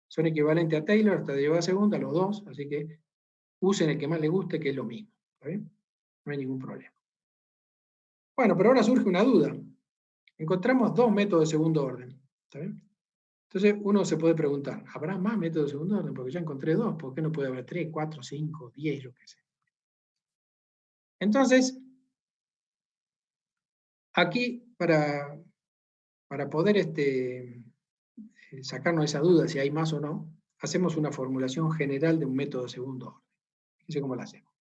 Son equivalentes a Taylor, hasta derivada segunda, los dos, así que usen el que más les guste, que es lo mismo. ¿Está bien? No hay ningún problema. Bueno, pero ahora surge una duda. Encontramos 2 métodos de segundo orden. ¿Está bien? Entonces uno se puede preguntar, ¿habrá más métodos de segundo orden? Porque ya encontré 2, ¿por qué no puede haber 3, 4, 5, 10, lo que sea? Entonces, aquí para poder sacarnos esa duda si hay más o no, hacemos una formulación general de un método de segundo orden. Fíjense cómo la hacemos.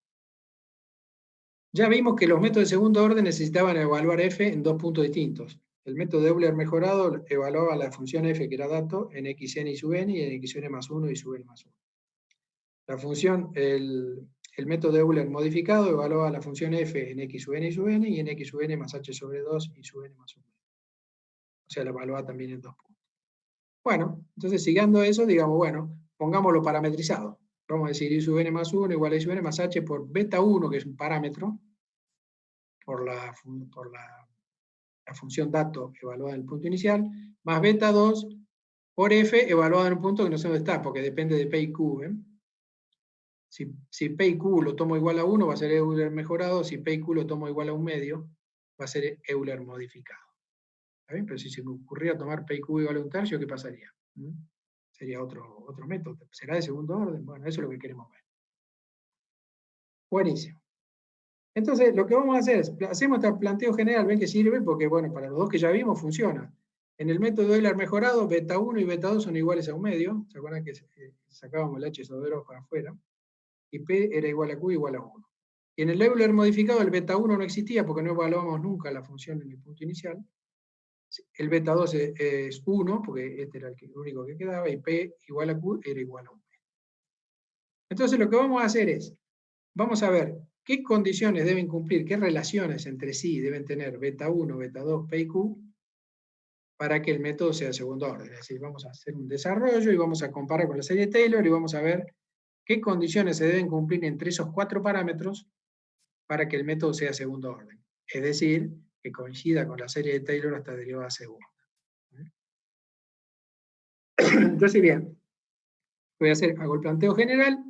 Ya vimos que los métodos de segundo orden necesitaban evaluar f en 2 puntos distintos. El método de Euler mejorado evaluaba la función f, que era dato, en xn y sub n, y en xn más 1 y sub n más 1. La función, el método de Euler modificado evaluaba la función f en x sub n y sub n, y en x sub n más h sobre 2 y sub n más 1. O sea, la evaluaba también en 2 puntos. Bueno, entonces siguiendo eso, digamos, bueno, pongámoslo parametrizado. Vamos a decir y sub n más 1 igual a y sub n más h por beta 1, que es un parámetro, por la función dato evaluada en el punto inicial, más beta 2 por f evaluada en un punto que no sé dónde está, porque depende de p y q. Si p y q lo tomo igual a 1, va a ser Euler mejorado. Si p y q lo tomo igual a 1/2, va a ser Euler modificado. ¿Está bien? Pero si se me ocurriera tomar p y q igual a 1/3, ¿qué pasaría? Sería otro método. ¿Será de segundo orden? Bueno, eso es lo que queremos ver. Buenísimo. Entonces, lo que vamos a hacer es, hacemos este planteo general, ven que sirve, porque bueno, para los dos que ya vimos funciona. En el método de Euler mejorado, beta 1 y beta 2 son iguales a 1/2. ¿Se acuerdan que sacábamos el h sobre 2 para afuera? Y p era igual a q igual a 1. Y en el Euler modificado, el beta 1 no existía porque no evaluamos nunca la función en el punto inicial. El beta 2 es 1, porque este era el único que quedaba, y p igual a q era igual a 1. Entonces lo que vamos a hacer es, vamos a ver qué condiciones deben cumplir, qué relaciones entre sí deben tener beta 1, beta 2, p y q, para que el método sea de segundo orden. Es decir, vamos a hacer un desarrollo y vamos a comparar con la serie de Taylor y vamos a ver qué condiciones se deben cumplir entre esos 4 parámetros para que el método sea de segundo orden. Es decir, que coincida con la serie de Taylor hasta derivada segunda. Entonces, bien, hago el planteo general,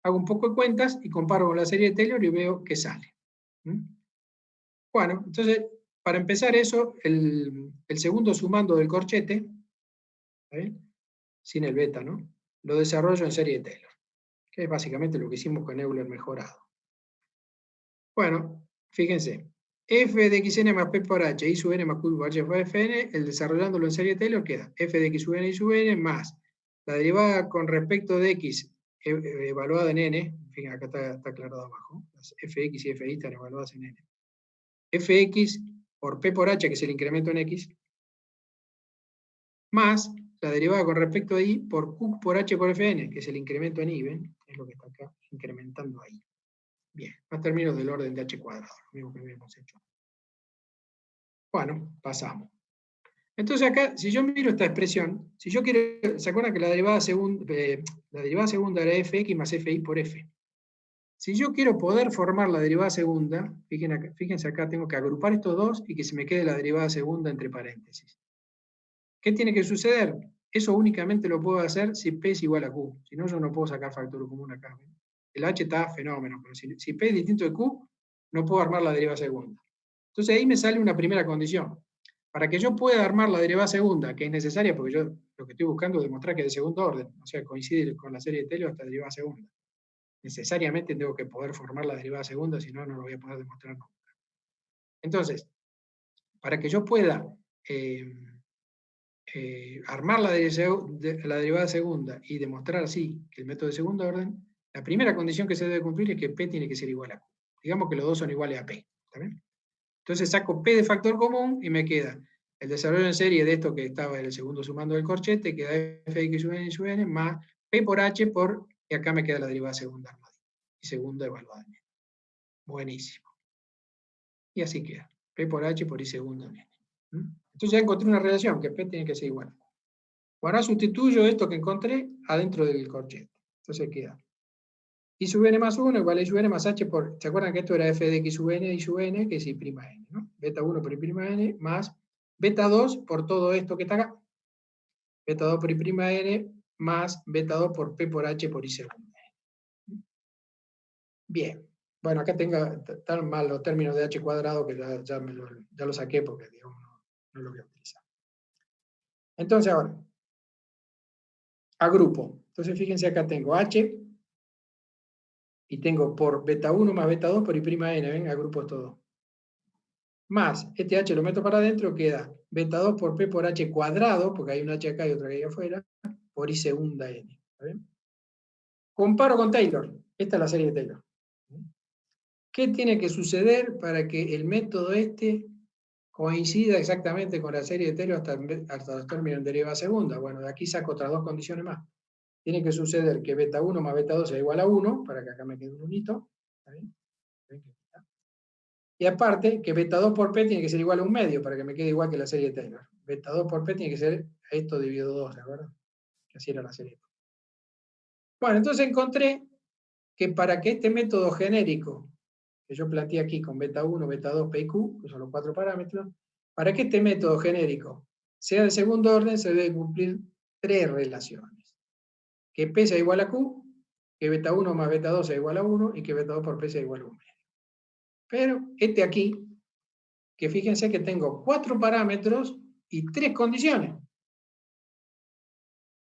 hago un poco de cuentas y comparo con la serie de Taylor y veo qué sale. Bueno, entonces, para empezar eso, el segundo sumando del corchete, sin el beta, ¿no? Lo desarrollo en serie de Taylor, que es básicamente lo que hicimos con Euler mejorado. Bueno, fíjense, f de xn más p por h, y sub n más q por h por fn, el desarrollándolo en serie de Taylor queda f de x sub n y sub n más la derivada con respecto de x evaluada en n, fíjense, acá está aclarado abajo, las fx y fi están evaluadas en n. Fx por p por h, que es el incremento en x, más la derivada con respecto a y por q por h por fn, que es el incremento en y, ¿ven? Es lo que está acá incrementando ahí. Bien, más términos del orden de h cuadrado, lo mismo que habíamos hecho. Bueno, pasamos. Entonces acá, si yo miro esta expresión, si yo quiero, ¿se acuerdan que la derivada segunda era fx más fi por f? Si yo quiero poder formar la derivada segunda, fíjense acá, tengo que agrupar estos dos y que se me quede la derivada segunda entre paréntesis. ¿Qué tiene que suceder? Eso únicamente lo puedo hacer si p es igual a q. Si no, yo no puedo sacar factor común acá. El h está fenómeno, pero si p es distinto de q, no puedo armar la derivada segunda. Entonces ahí me sale una primera condición. Para que yo pueda armar la derivada segunda, que es necesaria, porque yo lo que estoy buscando es demostrar que es de segundo orden, o sea, coincide con la serie de Taylor hasta derivada segunda. Necesariamente tengo que poder formar la derivada segunda, si no, no lo voy a poder demostrar nunca. Entonces, para que yo pueda armar la derivada segunda y demostrar así que el método de segundo orden, la primera condición que se debe cumplir es que P tiene que ser igual a Q. Digamos que los dos son iguales a P. ¿Está bien? Entonces saco P de factor común y me queda el desarrollo en serie de esto que estaba en el segundo sumando del corchete, queda f de x sub n y sub n más P por H por, y acá me queda la derivada segunda y segunda evaluada. Buenísimo. Y así queda. P por H por I segunda en N. Entonces ya encontré una relación, que P tiene que ser igual. Ahora sustituyo esto que encontré adentro del corchete. Entonces queda I sub n más 1 igual a I sub n más H por... ¿Se acuerdan que esto era f de x sub n y sub n, que es I' n, ¿no? Beta 1 por I' n más beta 2 por todo esto que está acá. Beta 2 por I' n más beta 2 por P por H por I segunda n. Bien. Bueno, acá están mal los términos de H cuadrado que ya lo saqué porque digamos, no lo voy a utilizar. Entonces ahora, agrupo. Entonces fíjense acá tengo H y tengo por beta 1 más beta 2 por I' n, ¿ven? Agrupo todo. Más, este H lo meto para adentro, queda beta 2 por P por H cuadrado, porque hay una H acá y otra ahí afuera, por I segunda N. ¿Está bien? Comparo con Taylor. Esta es la serie de Taylor. ¿Qué tiene que suceder para que el método este coincida exactamente con la serie de Taylor hasta los términos en derivada segunda? Bueno, de aquí saco otras dos condiciones más. Tiene que suceder que beta 1 más beta 2 sea igual a 1, para que acá me quede un unito. ¿Está bien? Y aparte, que beta 2 por P tiene que ser igual a un medio, para que me quede igual que la serie de Taylor. Beta 2 por P tiene que ser esto dividido 2, ¿de acuerdo? Que así era la serie. Bueno, entonces encontré que para que este método genérico, que yo planteé aquí con beta 1, beta 2, P y Q, que son los 4 parámetros, para que este método genérico sea de segundo orden, se deben cumplir 3 relaciones. Que P sea igual a Q, que beta 1 más beta 2 sea igual a 1, y que beta 2 por P sea igual a 1 medio. Pero este aquí, que fíjense que tengo 4 parámetros y 3 condiciones.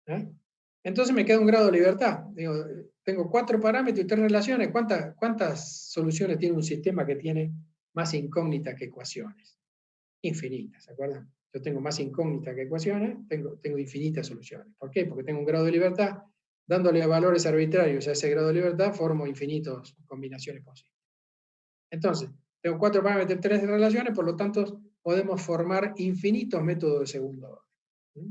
¿Eh? Entonces me queda un grado de libertad. Digo, tengo 4 parámetros y 3 relaciones. ¿Cuántas soluciones tiene un sistema que tiene más incógnitas que ecuaciones? Infinitas, ¿se acuerdan? Yo tengo más incógnitas que ecuaciones, tengo infinitas soluciones. ¿Por qué? Porque tengo un grado de libertad. Dándole valores arbitrarios a ese grado de libertad, formo infinitas combinaciones posibles. Entonces, tengo 4 parámetros y 3 relaciones, por lo tanto, podemos formar infinitos métodos de segundo orden.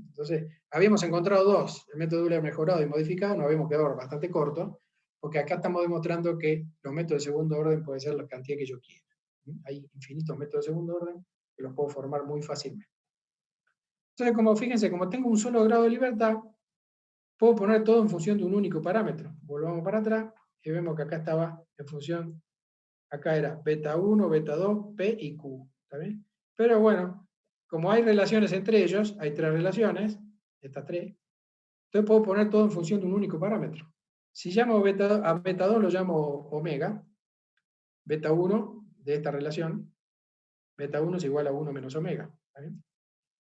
Entonces, habíamos encontrado 2, el método Euler mejorado y modificado, nos habíamos quedado bastante corto, porque acá estamos demostrando que los métodos de segundo orden pueden ser la cantidad que yo quiera. Hay infinitos métodos de segundo orden que los puedo formar muy fácilmente. Entonces, fíjense, como tengo un solo grado de libertad, puedo poner todo en función de un único parámetro. Volvamos para atrás y vemos que acá estaba en función. Acá era beta 1, beta 2, P y Q. ¿Está bien? Pero bueno, como hay relaciones entre ellos, hay 3 relaciones, estas 3, entonces puedo poner todo en función de un único parámetro. Si llamo a beta 2 lo llamo omega, beta 1 de esta relación, beta 1 es igual a 1 menos omega. ¿Está bien?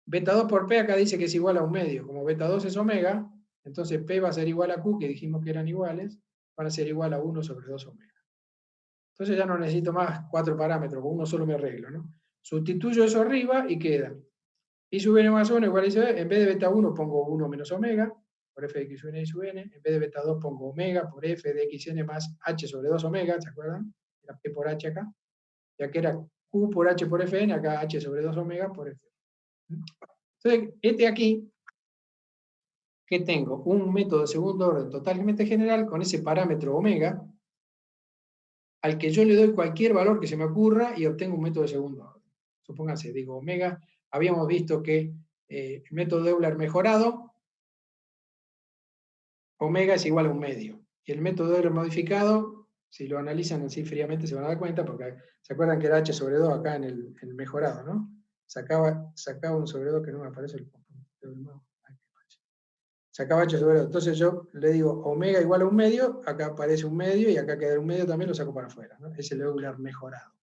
Beta 2 por P acá dice que es igual a un medio. Como beta 2 es omega, entonces P va a ser igual a Q, que dijimos que eran iguales, van a ser igual a 1 sobre 2 omega. Entonces ya no necesito más 4 parámetros, con uno solo me arreglo, ¿no? Sustituyo eso arriba y queda I sub n más 1 igual a I sub n. En vez de beta 1 pongo 1 menos omega, por f de x sub n y sub n. En vez de beta 2 pongo omega por f de xn más h sobre 2 omega, ¿se acuerdan? Era p por h acá. Ya que era q por h por fn, acá h sobre 2 omega por f. Entonces, este aquí, que tengo un método de segundo orden totalmente general con ese parámetro omega, al que yo le doy cualquier valor que se me ocurra y obtengo un método de segundo orden. Supónganse, digo omega, habíamos visto que el método de Euler mejorado, omega es igual a un medio. Y el método de Euler modificado, si lo analizan así fríamente se van a dar cuenta, porque se acuerdan que era h sobre 2 acá en el mejorado, ¿no? Sacaba un sobre 2 que no me aparece el sacaba h sobre 2. Entonces yo le digo omega igual a un medio, acá aparece un medio y acá queda un medio también, lo saco para afuera, ¿no? Es el Euler mejorado.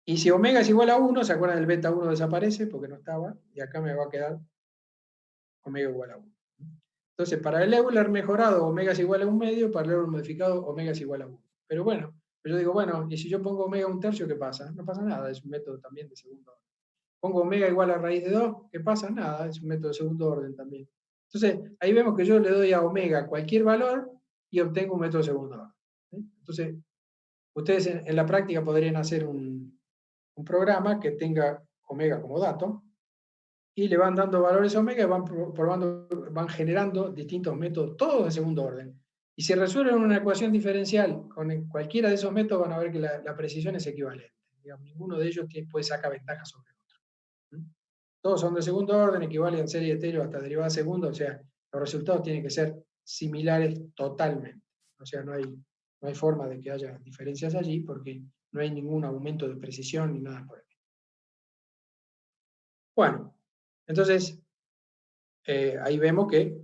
Y si omega es igual a 1, ¿se acuerdan? El beta 1 desaparece porque no estaba, y acá me va a quedar omega igual a 1. Entonces, para el Euler mejorado, omega es igual a un medio, para el Euler modificado, omega es igual a 1. Pero bueno, yo digo, bueno, y si yo pongo omega un tercio, ¿qué pasa? No pasa nada, es un método también de segundo orden. Pongo omega igual a raíz de 2, ¿qué pasa? Nada, es un método de segundo orden también. Entonces, ahí vemos que yo le doy a omega cualquier valor y obtengo un método de segundo orden. Entonces, ustedes en la práctica podrían hacer un un programa que tenga omega como dato, y le van dando valores omega y van probando, van generando distintos métodos, todos de segundo orden. Y si resuelven una ecuación diferencial con cualquiera de esos métodos, van a ver que la precisión es equivalente. Digamos, ninguno de ellos puede sacar ventaja sobre el otro. Todos son de segundo orden, equivalen en serie estéreo hasta derivada segunda, o sea, los resultados tienen que ser similares totalmente. O sea, no hay forma de que haya diferencias allí porque no hay ningún aumento de precisión ni nada por el estilo. Bueno, entonces, ahí vemos que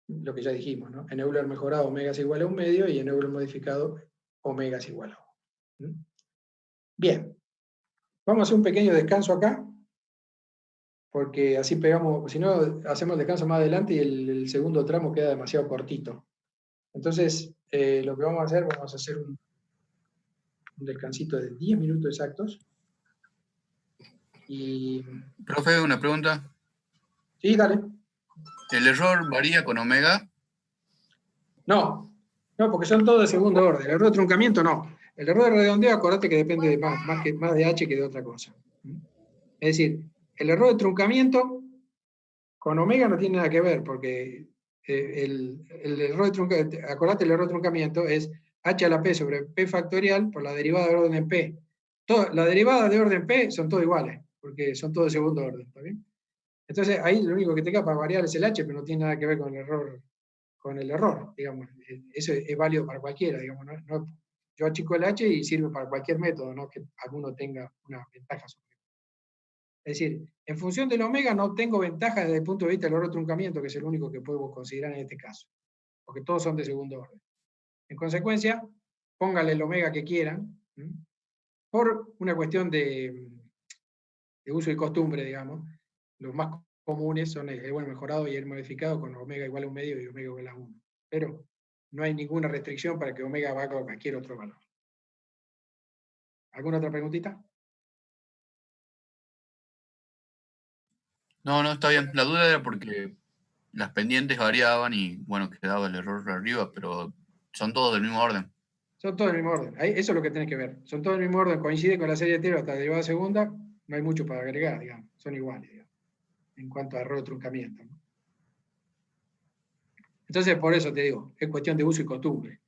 lo que ya dijimos, ¿no? En Euler mejorado omega es igual a 1/2 y en Euler modificado omega es igual a 1. Bien, vamos a hacer un pequeño descanso acá, porque así pegamos, si no, hacemos el descanso más adelante y el segundo tramo queda demasiado cortito. Entonces, lo que vamos a hacer un descansito de 10 minutos exactos. Y... Profe, una pregunta. Sí, dale. ¿El error varía con omega? No, porque son todos de segundo orden. El error de truncamiento no. El error de redondeo, acordate que depende de más de H que de otra cosa. Es decir, el error de truncamiento con omega no tiene nada que ver, porque el error de truncamiento, acordate, el error de truncamiento es h a la p sobre p factorial por la derivada de orden p. La derivada de orden p son todas iguales, porque son todos de segundo orden, ¿está bien? Entonces ahí lo único que te queda para variar es el h, pero no tiene nada que ver con el error, digamos. Eso es válido para cualquiera, digamos. Yo achico el h y sirve para cualquier método, no que alguno tenga una ventaja sobre él. Es decir, en función del omega no tengo ventaja desde el punto de vista del error de truncamiento, que es el único que podemos considerar en este caso, porque todos son de segundo orden. En consecuencia, póngale el omega que quieran, por una cuestión de uso y costumbre, digamos. Los más comunes son el mejorado y el modificado con omega igual a 1/2 y omega igual a 1. Pero no hay ninguna restricción para que omega valga con cualquier otro valor. ¿Alguna otra preguntita? No, está bien. La duda era porque las pendientes variaban y, bueno, quedaba el error arriba, pero son todos del mismo orden. Son todos del mismo orden. Eso es lo que tenés que ver. Son todos del mismo orden, coincide con la serie entera hasta derivada segunda, no hay mucho para agregar, digamos. Son iguales, digamos, en cuanto a error de truncamiento, ¿no? Entonces, por eso te digo, es cuestión de uso y costumbre.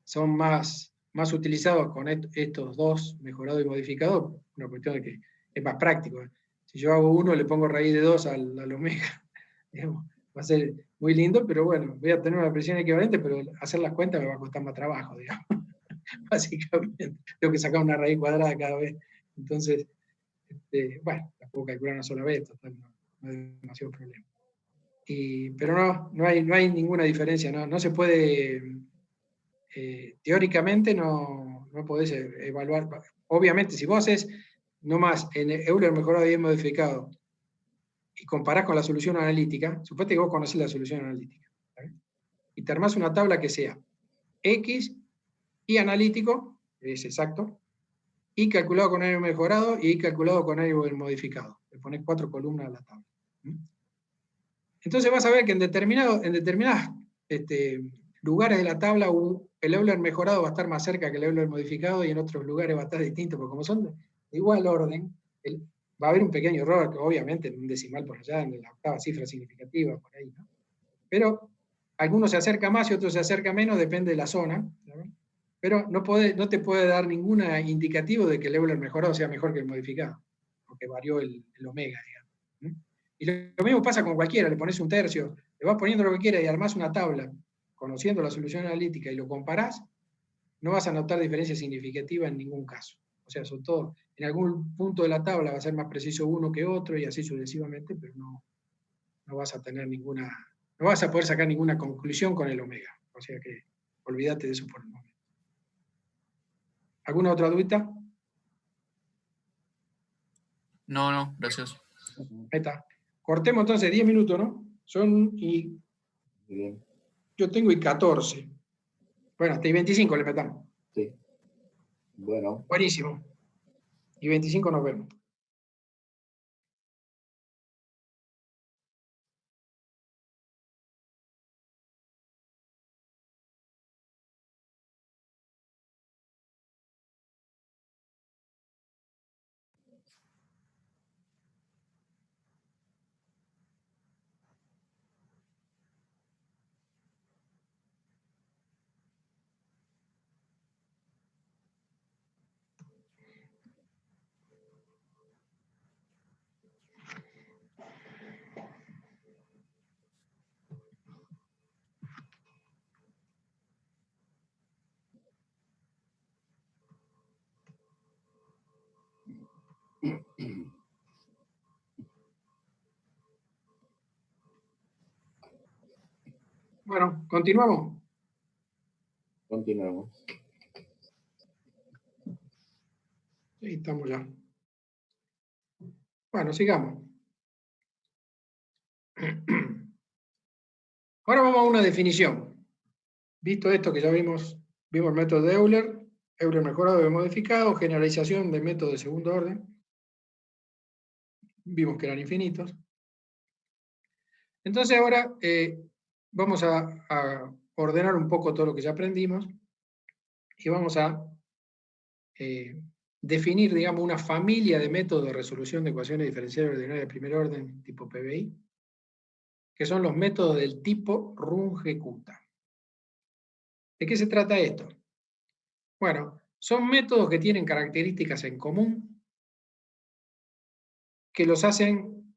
Son más utilizados con estos dos, mejorado y modificado, una cuestión de que es más práctico. Si yo hago uno, le pongo raíz de 2 al omega, digamos, va a ser muy lindo, pero bueno, voy a tener una presión equivalente, pero hacer las cuentas me va a costar más trabajo, digamos. Básicamente, tengo que sacar una raíz cuadrada cada vez. Entonces, bueno, la puedo calcular una sola vez, total, no hay demasiado problema. Pero no hay ninguna diferencia, no se puede, teóricamente no podés evaluar. Obviamente, si vos haces nomás en Euler mejorado y bien modificado y comparás con la solución analítica, suponete que vos conocés la solución analítica, ¿sabes? Y te armás una tabla que sea X y analítico, es exacto, y calculado con algo mejorado y calculado con algo modificado. Le pones 4 columnas a la tabla. Entonces vas a ver que en determinados lugares de la tabla el Euler mejorado va a estar más cerca que el Euler modificado y en otros lugares va a estar distinto, porque como son de igual orden, va a haber un pequeño error, obviamente en un decimal por allá, en la octava cifra significativa, por ahí, ¿no? Pero algunos se acerca más y otros se acerca menos, depende de la zona, ¿no? Pero no te puede dar ningún indicativo de que el Euler mejorado sea mejor que el modificado, porque varió el omega, digamos. Y lo mismo pasa con cualquiera, le pones un tercio, le vas poniendo lo que quieras y armás una tabla, conociendo la solución analítica y lo comparás, no vas a notar diferencia significativa en ningún caso. O sea, sobre todo, en algún punto de la tabla va a ser más preciso uno que otro y así sucesivamente, pero no vas a tener no vas a poder sacar ninguna conclusión con el omega. O sea que olvídate de eso por el momento. ¿Alguna otra duda? No, gracias. Ahí está. Cortemos entonces 10 minutos, ¿no? Bien. Yo tengo y 14. Bueno, hasta y 25 le metamos. Sí. Bueno. Buenísimo. Y 25 nos vemos. Bueno, continuamos. Continuamos. Ahí estamos ya. Bueno, sigamos. Ahora vamos a una definición. Visto esto que ya vimos el método de Euler mejorado y modificado, generalización de método de segundo orden. Vimos que eran infinitos. Entonces ahora vamos a ordenar un poco todo lo que ya aprendimos y vamos a definir, digamos, una familia de métodos de resolución de ecuaciones diferenciales ordinarias de primer orden tipo PBI, que son los métodos del tipo Runge-Kutta. ¿De qué se trata esto? Bueno, son métodos que tienen características en común, que los hacen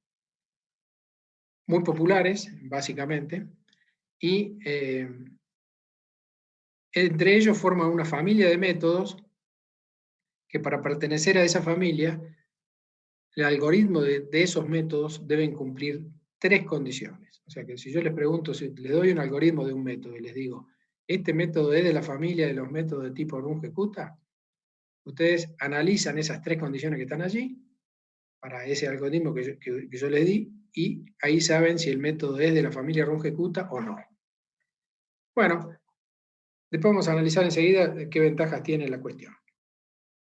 muy populares, básicamente, y entre ellos forman una familia de métodos que para pertenecer a esa familia, el algoritmo de esos métodos deben cumplir 3 condiciones. O sea que si yo les pregunto, si les doy un algoritmo de un método y les digo, este método es de la familia de los métodos de tipo Runge-Kutta, ustedes analizan esas 3 condiciones que están allí, para ese algoritmo que yo les di, y ahí saben si el método es de la familia Runge-Kutta o no. Bueno, después vamos a analizar enseguida qué ventajas tiene la cuestión.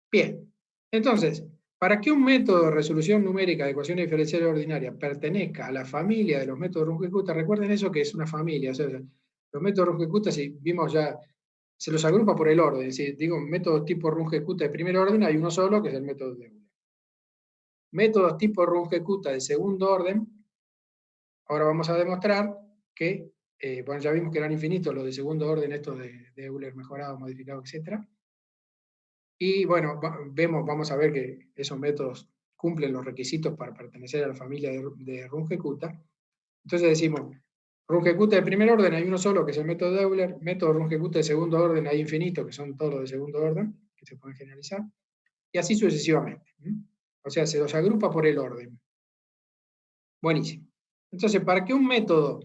Bien, entonces, para que un método de resolución numérica de ecuaciones diferenciales ordinarias pertenezca a la familia de los métodos Runge-Kutta, recuerden eso que es una familia, o sea, los métodos Runge-Kutta, si vimos ya, se los agrupa por el orden, si digo métodos tipo Runge-Kutta de primer orden, hay uno solo que es el método de Euler. Métodos tipo Runge-Kutta de segundo orden, ahora vamos a demostrar que, bueno, ya vimos que eran infinitos los de segundo orden, estos de Euler mejorado, modificado, etc. Y bueno, vamos a ver que esos métodos cumplen los requisitos para pertenecer a la familia de Runge-Kutta. Entonces decimos, Runge-Kutta de primer orden hay uno solo, que es el método de Euler, método Runge-Kutta de segundo orden hay infinitos, que son todos los de segundo orden, que se pueden generalizar, y así sucesivamente. O sea, se los agrupa por el orden. Buenísimo. Entonces, para que un método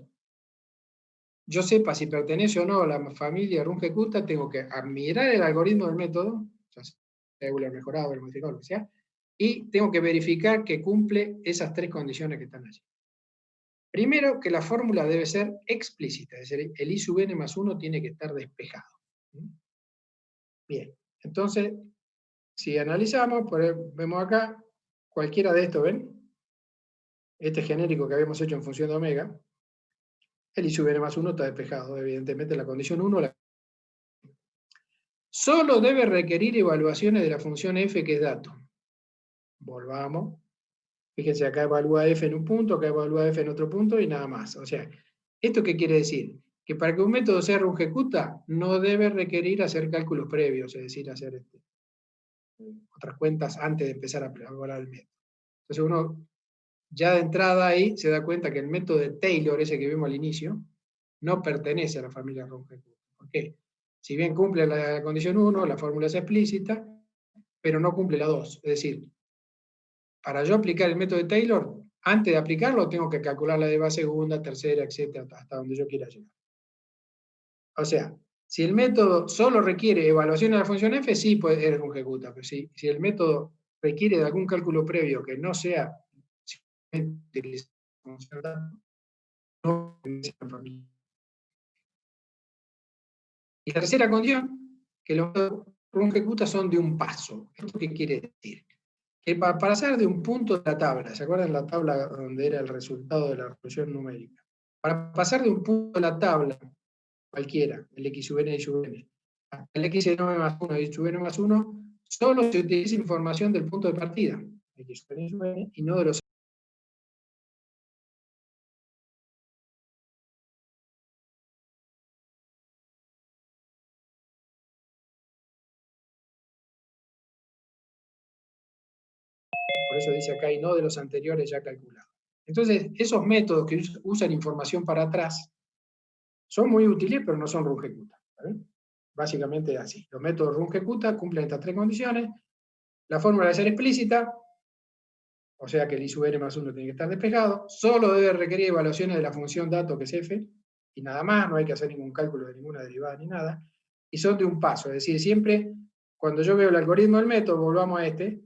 yo sepa si pertenece o no a la familia Runge-Kutta, tengo que admirar el algoritmo del método, ya sea Euler mejorado, Euler modificado, lo que sea, y tengo que verificar que cumple esas 3 condiciones que están allí. Primero, que la fórmula debe ser explícita, es decir, el I sub n más 1 tiene que estar despejado. Bien, entonces, si analizamos, vemos acá, cualquiera de estos, ¿ven? Este genérico que habíamos hecho en función de omega, el I sub n más 1 está despejado, evidentemente la condición 1 solo debe requerir evaluaciones de la función f, que es dato. Volvamos. Fíjense, acá evalúa f en un punto, acá evalúa f en otro punto y nada más. O sea, ¿esto qué quiere decir? Que para que un método sea Runge-Kutta no debe requerir hacer cálculos previos, es decir, hacer otras cuentas antes de empezar a evaluar el método. Entonces uno ya de entrada ahí se da cuenta que el método de Taylor, ese que vimos al inicio, no pertenece a la familia Runge-Kutta. ¿Por qué? Si bien cumple la condición 1, la fórmula es explícita, pero no cumple la 2. Es decir, para yo aplicar el método de Taylor, antes de aplicarlo tengo que calcular la deriva segunda, tercera, etcétera, hasta donde yo quiera llegar. O sea, si el método solo requiere evaluación de la función f, sí puede ser Runge-Kutta, pero si el método requiere de algún cálculo previo que no sea no pertenece a la familia. Y tercera condición, que los métodos Runge-Kutta son de un paso. ¿Esto qué quiere decir? Que para pasar de un punto de la tabla, ¿se acuerdan la tabla donde era el resultado de la resolución numérica? Para pasar de un punto de la tabla, cualquiera, el x sub n y sub n, hasta el x sub n más 1 y sub n más 1, solo se utiliza información del punto de partida, x sub n y sub n, y no de los... Por eso dice acá, y no de los anteriores ya calculados. Entonces, esos métodos que usan información para atrás son muy útiles, pero no son Runge-Kutta. Básicamente así. Los métodos Runge-Kutta cumplen estas 3 condiciones. La fórmula debe ser explícita, o sea que el I sub n más 1 tiene que estar despejado, solo debe requerir evaluaciones de la función dato que es f, y nada más, no hay que hacer ningún cálculo de ninguna derivada ni nada, y son de un paso, es decir, siempre cuando yo veo el algoritmo del método, volvamos a este,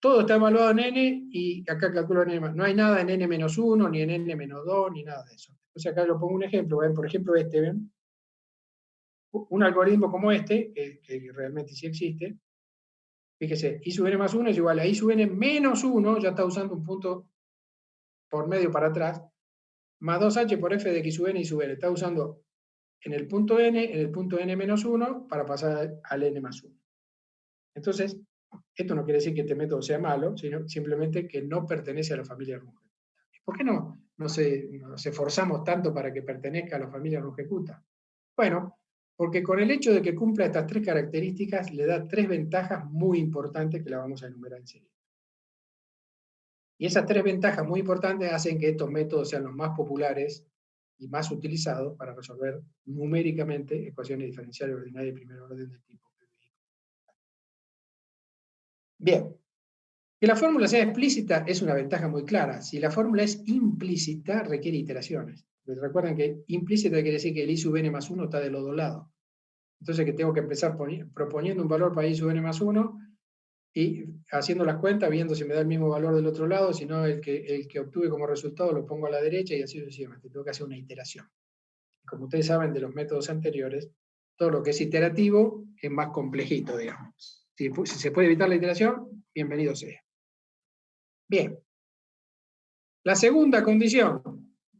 todo está evaluado en n, y acá calculo en n, no hay nada en n-1, ni en n-2, ni nada de eso. Entonces acá lo pongo un ejemplo, ¿ven? Por ejemplo este, ¿ven? Un algoritmo como este, que realmente sí existe, fíjese, I sub n más 1 es igual a I sub n menos 1, ya está usando un punto por medio para atrás, más 2h por f de x sub n y sub n. Está usando en el punto n menos 1 para pasar al n más 1. Entonces, esto no quiere decir que este método sea malo, sino simplemente que no pertenece a la familia Runge. ¿Por qué nos esforzamos tanto para que pertenezca a la familia Runge-Kutta? Bueno, porque con el hecho de que cumpla estas tres características le da tres ventajas muy importantes que las vamos a enumerar enseguida. Y esas tres ventajas muy importantes hacen que estos métodos sean los más populares y más utilizados para resolver numéricamente ecuaciones diferenciales ordinarias de primer orden del tipo. Bien, que la fórmula sea explícita es una ventaja muy clara. Si la fórmula es implícita, requiere iteraciones. Recuerden que implícita quiere decir que el I sub n más 1 está de los dos lados. Entonces que tengo que empezar proponiendo un valor para I sub n más 1 y haciendo las cuentas, viendo si me da el mismo valor del otro lado, si no el que obtuve como resultado lo pongo a la derecha y así sucesivamente. Tengo que hacer una iteración. Como ustedes saben de los métodos anteriores, todo lo que es iterativo es más complejito, digamos. Si se puede evitar la iteración, bienvenido sea. Bien. La segunda condición.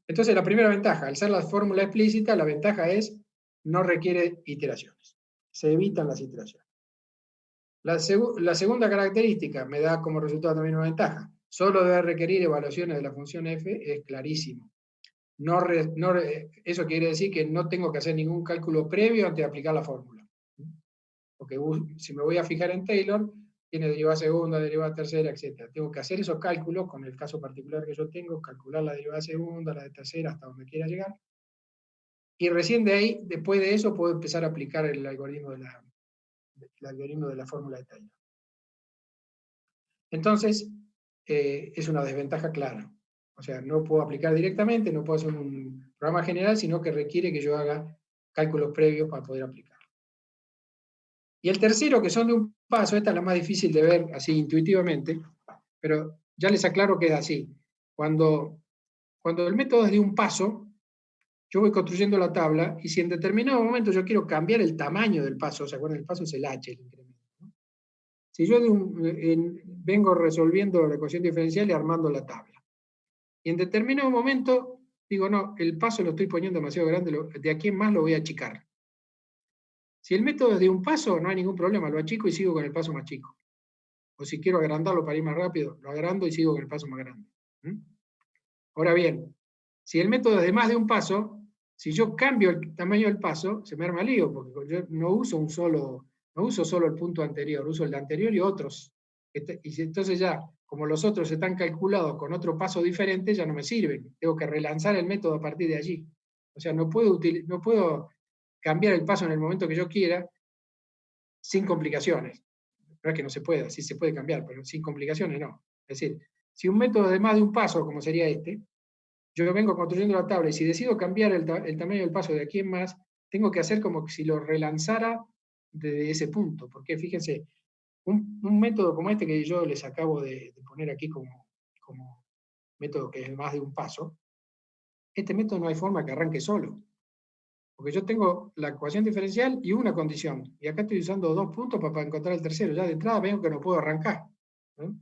Entonces, la primera ventaja, al ser la fórmula explícita, la ventaja es no requiere iteraciones. Se evitan las iteraciones. La segunda característica me da como resultado también una ventaja. Solo debe requerir evaluaciones de la función f, es clarísimo. Eso quiere decir que no tengo que hacer ningún cálculo previo antes de aplicar la fórmula. Porque si me voy a fijar en Taylor, tiene derivada segunda, derivada tercera, etc. Tengo que hacer esos cálculos, con el caso particular que yo tengo, calcular la derivada segunda, la de tercera, hasta donde quiera llegar. Y recién de ahí, después de eso, puedo empezar a aplicar el algoritmo de la fórmula de Taylor. Entonces, es una desventaja clara. O sea, no puedo aplicar directamente, no puedo hacer un programa general, sino que requiere que yo haga cálculos previos para poder aplicar. Y el tercero, que son de un paso, esta es la más difícil de ver así intuitivamente, pero ya les aclaro que es así. Cuando el método es de un paso, yo voy construyendo la tabla, y si en determinado momento yo quiero cambiar el tamaño del paso, ¿se acuerdan? El paso es el h, el incremento, ¿no? Si yo vengo resolviendo la ecuación diferencial y armando la tabla, y en determinado momento digo, no, el paso lo estoy poniendo demasiado grande, de aquí en más lo voy a achicar. Si el método es de un paso, no hay ningún problema, lo achico y sigo con el paso más chico. O si quiero agrandarlo para ir más rápido, lo agrando y sigo con el paso más grande. Ahora bien, si el método es de más de un paso, si yo cambio el tamaño del paso, se me arma lío, porque yo no uso solo el punto anterior, uso el de anterior y otros. Y entonces ya, como los otros están calculados con otro paso diferente, ya no me sirven. Tengo que relanzar el método a partir de allí. O sea, no puedo cambiar el paso en el momento que yo quiera sin complicaciones. No es que no se pueda, sí se puede cambiar, pero sin complicaciones no. Es decir, si un método de más de un paso, como sería este, yo vengo construyendo la tabla y si decido cambiar el tamaño del paso de aquí en más, tengo que hacer como si lo relanzara desde ese punto. Porque fíjense, un método como este que yo les acabo de poner aquí como método que es más de un paso, este método no hay forma que arranque solo. Porque yo tengo la ecuación diferencial y una condición. Y acá estoy usando dos puntos para encontrar el tercero. Ya de entrada veo que no puedo arrancar, ¿no?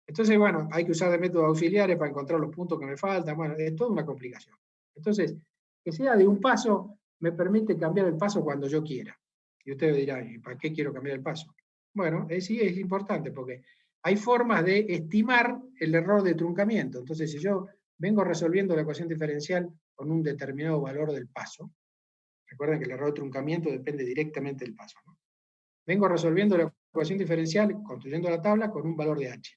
Entonces, bueno, hay que usar de métodos auxiliares para encontrar los puntos que me faltan. Bueno, es toda una complicación. Entonces, que sea de un paso me permite cambiar el paso cuando yo quiera. Y ustedes dirán, ¿y para qué quiero cambiar el paso? Bueno, sí es importante porque hay formas de estimar el error de truncamiento. Entonces, si yo vengo resolviendo la ecuación diferencial con un determinado valor del paso, recuerden que el error de truncamiento depende directamente del paso, ¿no? Vengo resolviendo la ecuación diferencial, construyendo la tabla con un valor de h.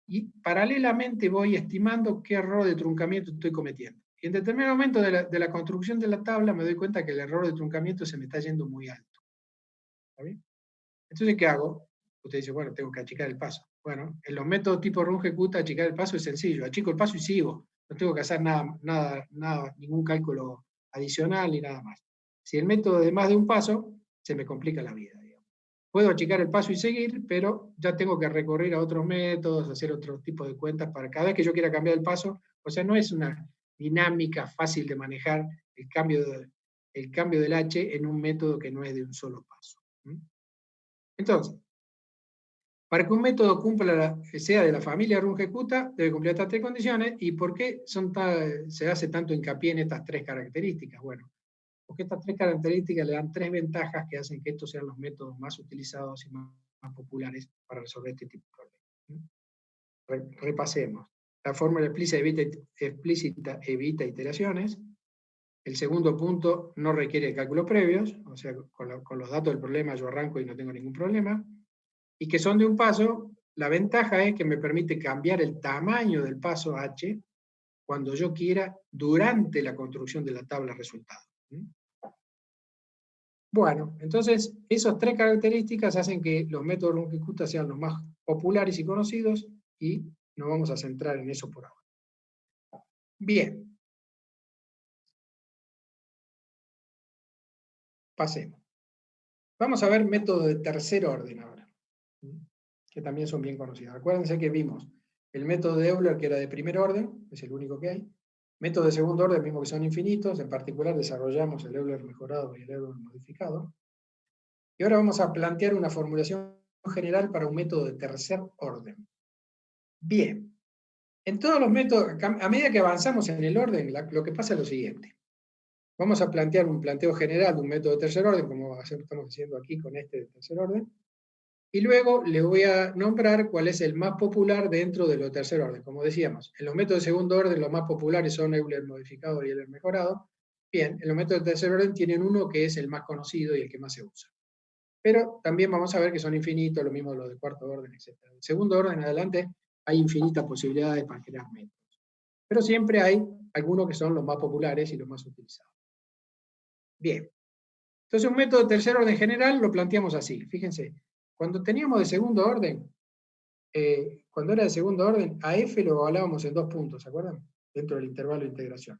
Y paralelamente voy estimando qué error de truncamiento estoy cometiendo. Y en determinado momento de la construcción de la tabla me doy cuenta que el error de truncamiento se me está yendo muy alto. ¿Está bien? Entonces, ¿qué hago? Usted dice, bueno, tengo que achicar el paso. Bueno, en los métodos tipo run-ejecuta, achicar el paso es sencillo. Achico el paso y sigo. No tengo que hacer nada, ningún cálculo adicional ni nada más. Si el método es de más de un paso, se me complica la vida, digamos. Puedo achicar el paso y seguir, pero ya tengo que recurrir a otros métodos, hacer otro tipo de cuentas para cada vez que yo quiera cambiar el paso. O sea, no es una dinámica fácil de manejar el cambio del H en un método que no es de un solo paso. Entonces, para que un método sea de la familia run-ejecuta, debe cumplir estas tres condiciones. ¿Y por qué se hace tanto hincapié en estas tres características? Bueno, porque estas tres características le dan tres ventajas que hacen que estos sean los métodos más utilizados y más populares para resolver este tipo de problemas. Repasemos. La fórmula explícita evita iteraciones. El segundo punto no requiere cálculos previos, o sea, con los datos del problema yo arranco y no tengo ningún problema. Y que son de un paso, la ventaja es que me permite cambiar el tamaño del paso H cuando yo quiera durante la construcción de la tabla resultado. Bueno, entonces esas tres características hacen que los métodos run-ejecuta sean los más populares y conocidos y nos vamos a centrar en eso por ahora. Bien. Pasemos. Vamos a ver métodos de tercer orden ahora, que también son bien conocidos. Acuérdense que vimos el método de Euler, que era de primer orden, es el único que hay. Métodos de segundo orden, mismo que son infinitos. En particular desarrollamos el Euler mejorado y el Euler modificado. Y ahora vamos a plantear una formulación general para un método de tercer orden. Bien. En todos los métodos, a medida que avanzamos en el orden, lo que pasa es lo siguiente. Vamos a plantear un planteo general de un método de tercer orden, como estamos haciendo aquí con este de tercer orden, y luego le voy a nombrar cuál es el más popular dentro de lo de tercer orden. Como decíamos, en los métodos de segundo orden los más populares son Euler modificado y Euler mejorado. Bien, en los métodos de tercer orden tienen uno que es el más conocido y el que más se usa. Pero también vamos a ver que son infinitos, lo mismo los de cuarto orden, etc. En segundo orden en adelante hay infinitas posibilidades para crear métodos. Pero siempre hay algunos que son los más populares y los más utilizados. Bien. Entonces un método de tercer orden general lo planteamos así. Fíjense, cuando teníamos de segundo orden, cuando era de segundo orden, a f lo evaluábamos en 2 puntos, ¿se acuerdan? Dentro del intervalo de integración.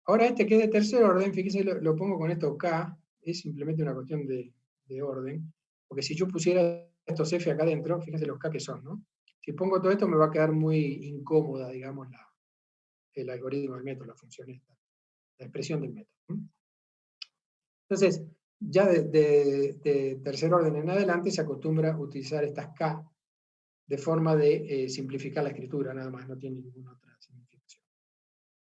Ahora este que es de tercer orden, fíjense, lo pongo con esto k, es simplemente una cuestión de orden, porque si yo pusiera estos f acá adentro, fíjense los k que son, ¿no? Si pongo todo esto me va a quedar muy incómoda, digamos, el algoritmo del método, la función esta, la expresión del método. Entonces, ya de tercer orden en adelante se acostumbra a utilizar estas K de forma de simplificar la escritura, nada más, no tiene ninguna otra significación.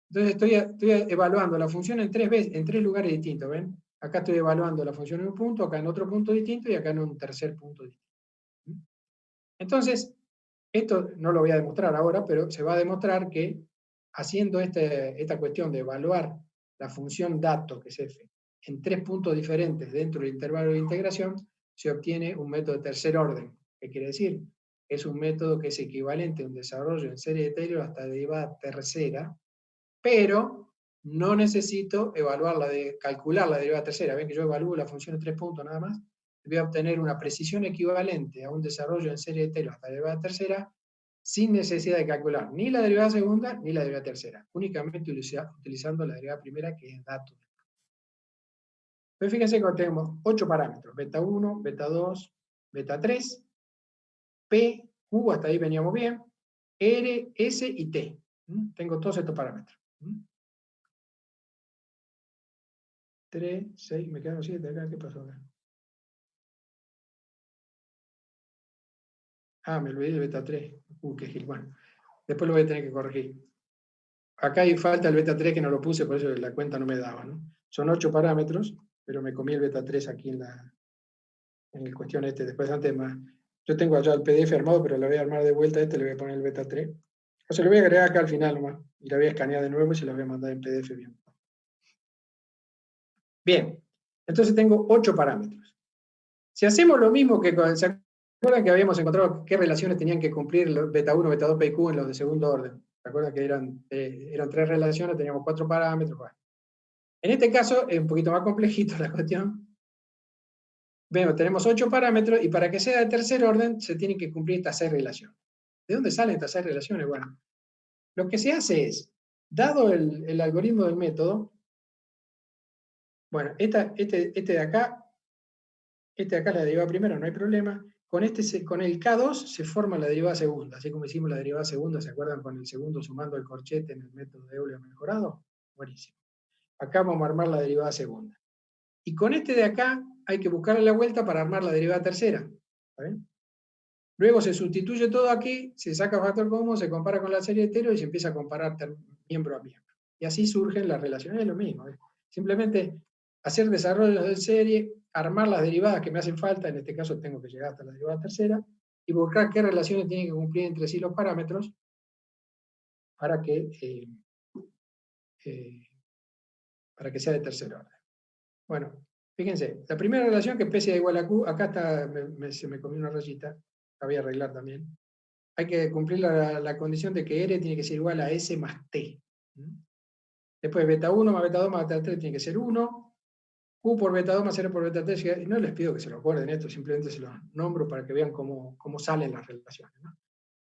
Entonces estoy evaluando la función en tres lugares distintos, ¿ven? Acá estoy evaluando la función en un punto, acá en otro punto distinto y acá en un tercer punto distinto. Entonces, esto no lo voy a demostrar ahora, pero se va a demostrar que haciendo esta cuestión de evaluar la función dato, que es f, en 3 puntos diferentes dentro del intervalo de integración, se obtiene un método de tercer orden. ¿Qué quiere decir? Es un método que es equivalente a un desarrollo en serie de Taylor hasta derivada tercera, pero no necesito calcular la derivada tercera. Ven que yo evalúo la función en 3 puntos nada más. Voy a obtener una precisión equivalente a un desarrollo en serie de Taylor hasta derivada tercera, sin necesidad de calcular ni la derivada segunda ni la derivada tercera, únicamente utilizando la derivada primera, que es dato. Entonces fíjense que tenemos 8 parámetros, beta 1, beta 2, beta 3, P, Q, hasta ahí veníamos bien, R, S y T. Tengo todos estos parámetros. 3, 6, me quedan 7 acá, ¿qué pasó acá? Ah, me olvidé del beta 3. Qué gil, bueno. Después lo voy a tener que corregir. Acá hay falta el beta 3 que no lo puse, por eso la cuenta no me daba, ¿no? Son 8 parámetros, pero me comí el beta 3 aquí en el cuestión este. Después antes más. Yo tengo allá el PDF armado, pero lo voy a armar de vuelta le voy a poner el beta 3. O sea, lo voy a agregar acá al final nomás. Y la voy a escanear de nuevo y se la voy a mandar en PDF bien. Bien. Entonces tengo 8 parámetros. Si hacemos lo mismo que con... ¿Se acuerdan que habíamos encontrado qué relaciones tenían que cumplir los beta 1, beta 2, P y Q en los de segundo orden? ¿Se acuerdan que eran 3 relaciones, teníamos 4 parámetros? Bueno. En este caso es un poquito más complejito la cuestión. Vemos, tenemos 8 parámetros y para que sea de tercer orden se tienen que cumplir estas 6 relaciones. ¿De dónde salen estas 6 relaciones? Bueno, lo que se hace es, dado el algoritmo del método, bueno, este de acá es la derivada primera, no hay problema. Con el K2 se forma la derivada segunda, así como hicimos la derivada segunda, ¿se acuerdan con el segundo sumando el corchete en el método de Euler mejorado? Buenísimo. Acá vamos a armar la derivada segunda. Y con este de acá hay que buscarle la vuelta para armar la derivada tercera. ¿Está bien? Luego se sustituye todo aquí, se saca factor común, se compara con la serie entero y se empieza a comparar miembro a miembro. Y así surgen las relaciones, es lo mismo. Simplemente hacer desarrollos de serie, armar las derivadas que me hacen falta, en este caso tengo que llegar hasta la derivada tercera, y buscar qué relaciones tienen que cumplir entre sí los parámetros para que sea de tercer orden. Bueno, fíjense, la primera relación que P sea igual a Q, acá está, se me comió una rayita, la voy a arreglar también. Hay que cumplir la condición de que R tiene que ser igual a S más T. Después beta 1 más beta 2 más beta 3 tiene que ser 1. Q por beta 2 más R por beta 3. Y no les pido que se lo acuerden esto, simplemente se lo nombro para que vean cómo salen las relaciones, ¿no?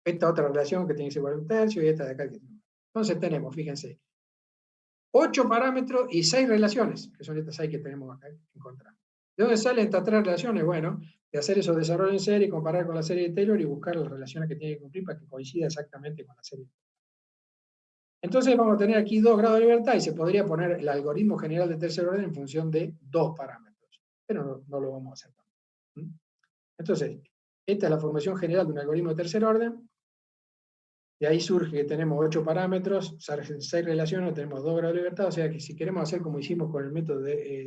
Esta otra relación que tiene que ser igual a un tercio y esta de acá que tiene. Entonces tenemos, fíjense, 8 parámetros y 6 relaciones, que son estas 6 que tenemos acá encontradas. ¿De dónde salen estas 3 relaciones? Bueno, de hacer esos desarrollos en serie, comparar con la serie de Taylor y buscar las relaciones que tiene que cumplir para que coincida exactamente con la serie. Entonces vamos a tener aquí 2 grados de libertad y se podría poner el algoritmo general de tercer orden en función de 2 parámetros, pero no lo vamos a hacer. Entonces, esta es la formación general de un algoritmo de tercer orden. De ahí surge que tenemos 8 parámetros, 6 relaciones, tenemos 2 grados de libertad, o sea que si queremos hacer como hicimos con el método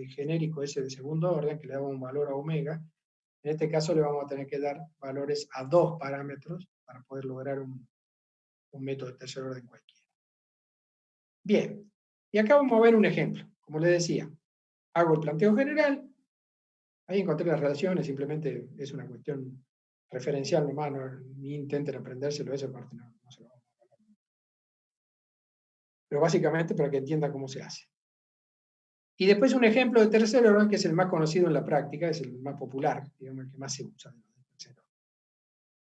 genérico ese de segundo orden, que le damos un valor a omega, en este caso le vamos a tener que dar valores a 2 parámetros para poder lograr un método de tercer orden cualquiera. Bien, y acá vamos a ver un ejemplo. Como les decía, hago el planteo general, ahí encontré las relaciones, simplemente es una cuestión referencial nomás, ni intenten aprendérselo, esa parte no se lo vamos a hablar. Pero básicamente para que entiendan cómo se hace. Y después un ejemplo de tercer orden, que es el más conocido en la práctica, es el más popular, digamos, el que más se usa.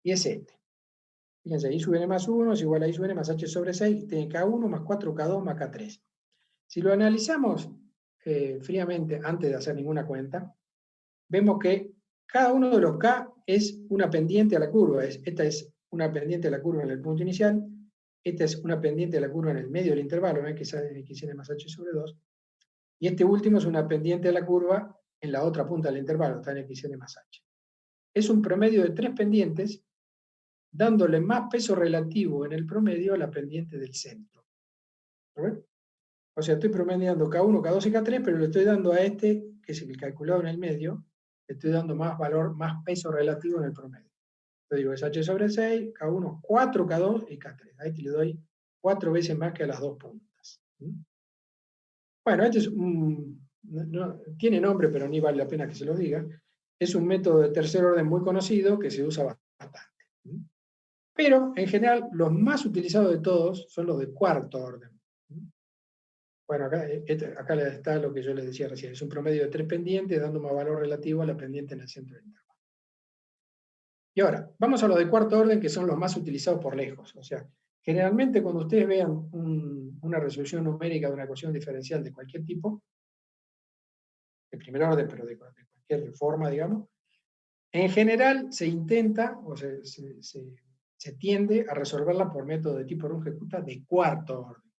Y es este. Fíjense, I sub n más 1 es igual a I sub n más h sobre 6, tiene K1 más 4K2 más K3. Si lo analizamos fríamente antes de hacer ninguna cuenta, vemos que cada uno de los K es una pendiente a la curva. Esta es una pendiente a la curva en el punto inicial, esta es una pendiente a la curva en el medio del intervalo, ¿ven? Que sale en xn más h sobre 2, y este último es una pendiente a la curva en la otra punta del intervalo, está en xn más h. Es un promedio de 3 pendientes, dándole más peso relativo en el promedio a la pendiente del centro. ¿Ven? O sea, estoy promediando K1, K2 y K3, pero le estoy dando a este, que es el calculado en el medio, le estoy dando más valor, más peso relativo en el promedio. Yo digo, es H sobre 6, K1, 4, K2 y K3. Ahí te le doy 4 veces más que a las dos puntas. Bueno, este es tiene nombre, pero ni vale la pena que se lo diga. Es un método de tercer orden muy conocido que se usa bastante. Pero, en general, los más utilizados de todos son los de cuarto orden. Bueno, acá está lo que yo les decía recién. Es un promedio de 3 pendientes, dando más valor relativo a la pendiente en el centro del intervalo. Y ahora, vamos a los de cuarto orden, que son los más utilizados por lejos. O sea, generalmente cuando ustedes vean una resolución numérica de una ecuación diferencial de cualquier tipo, de primer orden, pero de cualquier forma, digamos, en general se intenta, o se tiende a resolverla por método de tipo Runge-Kutta de cuarto orden.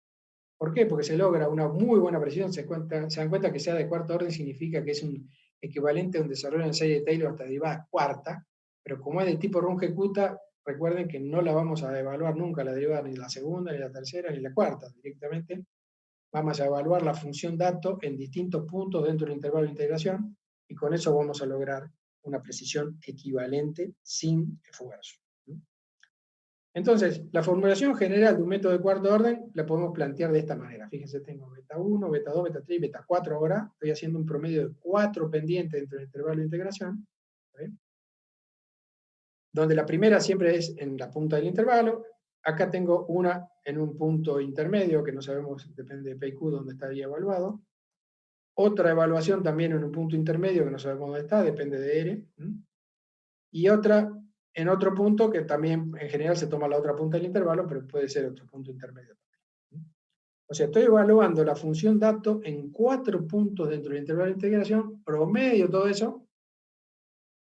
¿Por qué? Porque se logra una muy buena precisión, se dan cuenta que sea de cuarto orden significa que es un equivalente a un desarrollo en serie de Taylor hasta derivada cuarta, pero como es de tipo Runge-Kutta, recuerden que no la vamos a evaluar nunca la derivada ni la segunda, ni la tercera, ni la cuarta, directamente vamos a evaluar la función dato en distintos puntos dentro del intervalo de integración y con eso vamos a lograr una precisión equivalente sin esfuerzo. Entonces, la formulación general de un método de cuarto orden la podemos plantear de esta manera. Fíjense, tengo beta 1, beta 2, beta 3 y beta 4 ahora. Estoy haciendo un promedio de 4 pendientes dentro del intervalo de integración. ¿Sí? Donde la primera siempre es en la punta del intervalo. Acá tengo una en un punto intermedio, que no sabemos, depende de P y Q, dónde estaría evaluado. otra evaluación también en un punto intermedio que no sabemos dónde está, depende de R, y otra en otro punto que también en general se toma la otra punta del intervalo, pero puede ser otro punto intermedio también. O sea, estoy evaluando la función dato en 4 puntos dentro del intervalo de integración, promedio todo eso,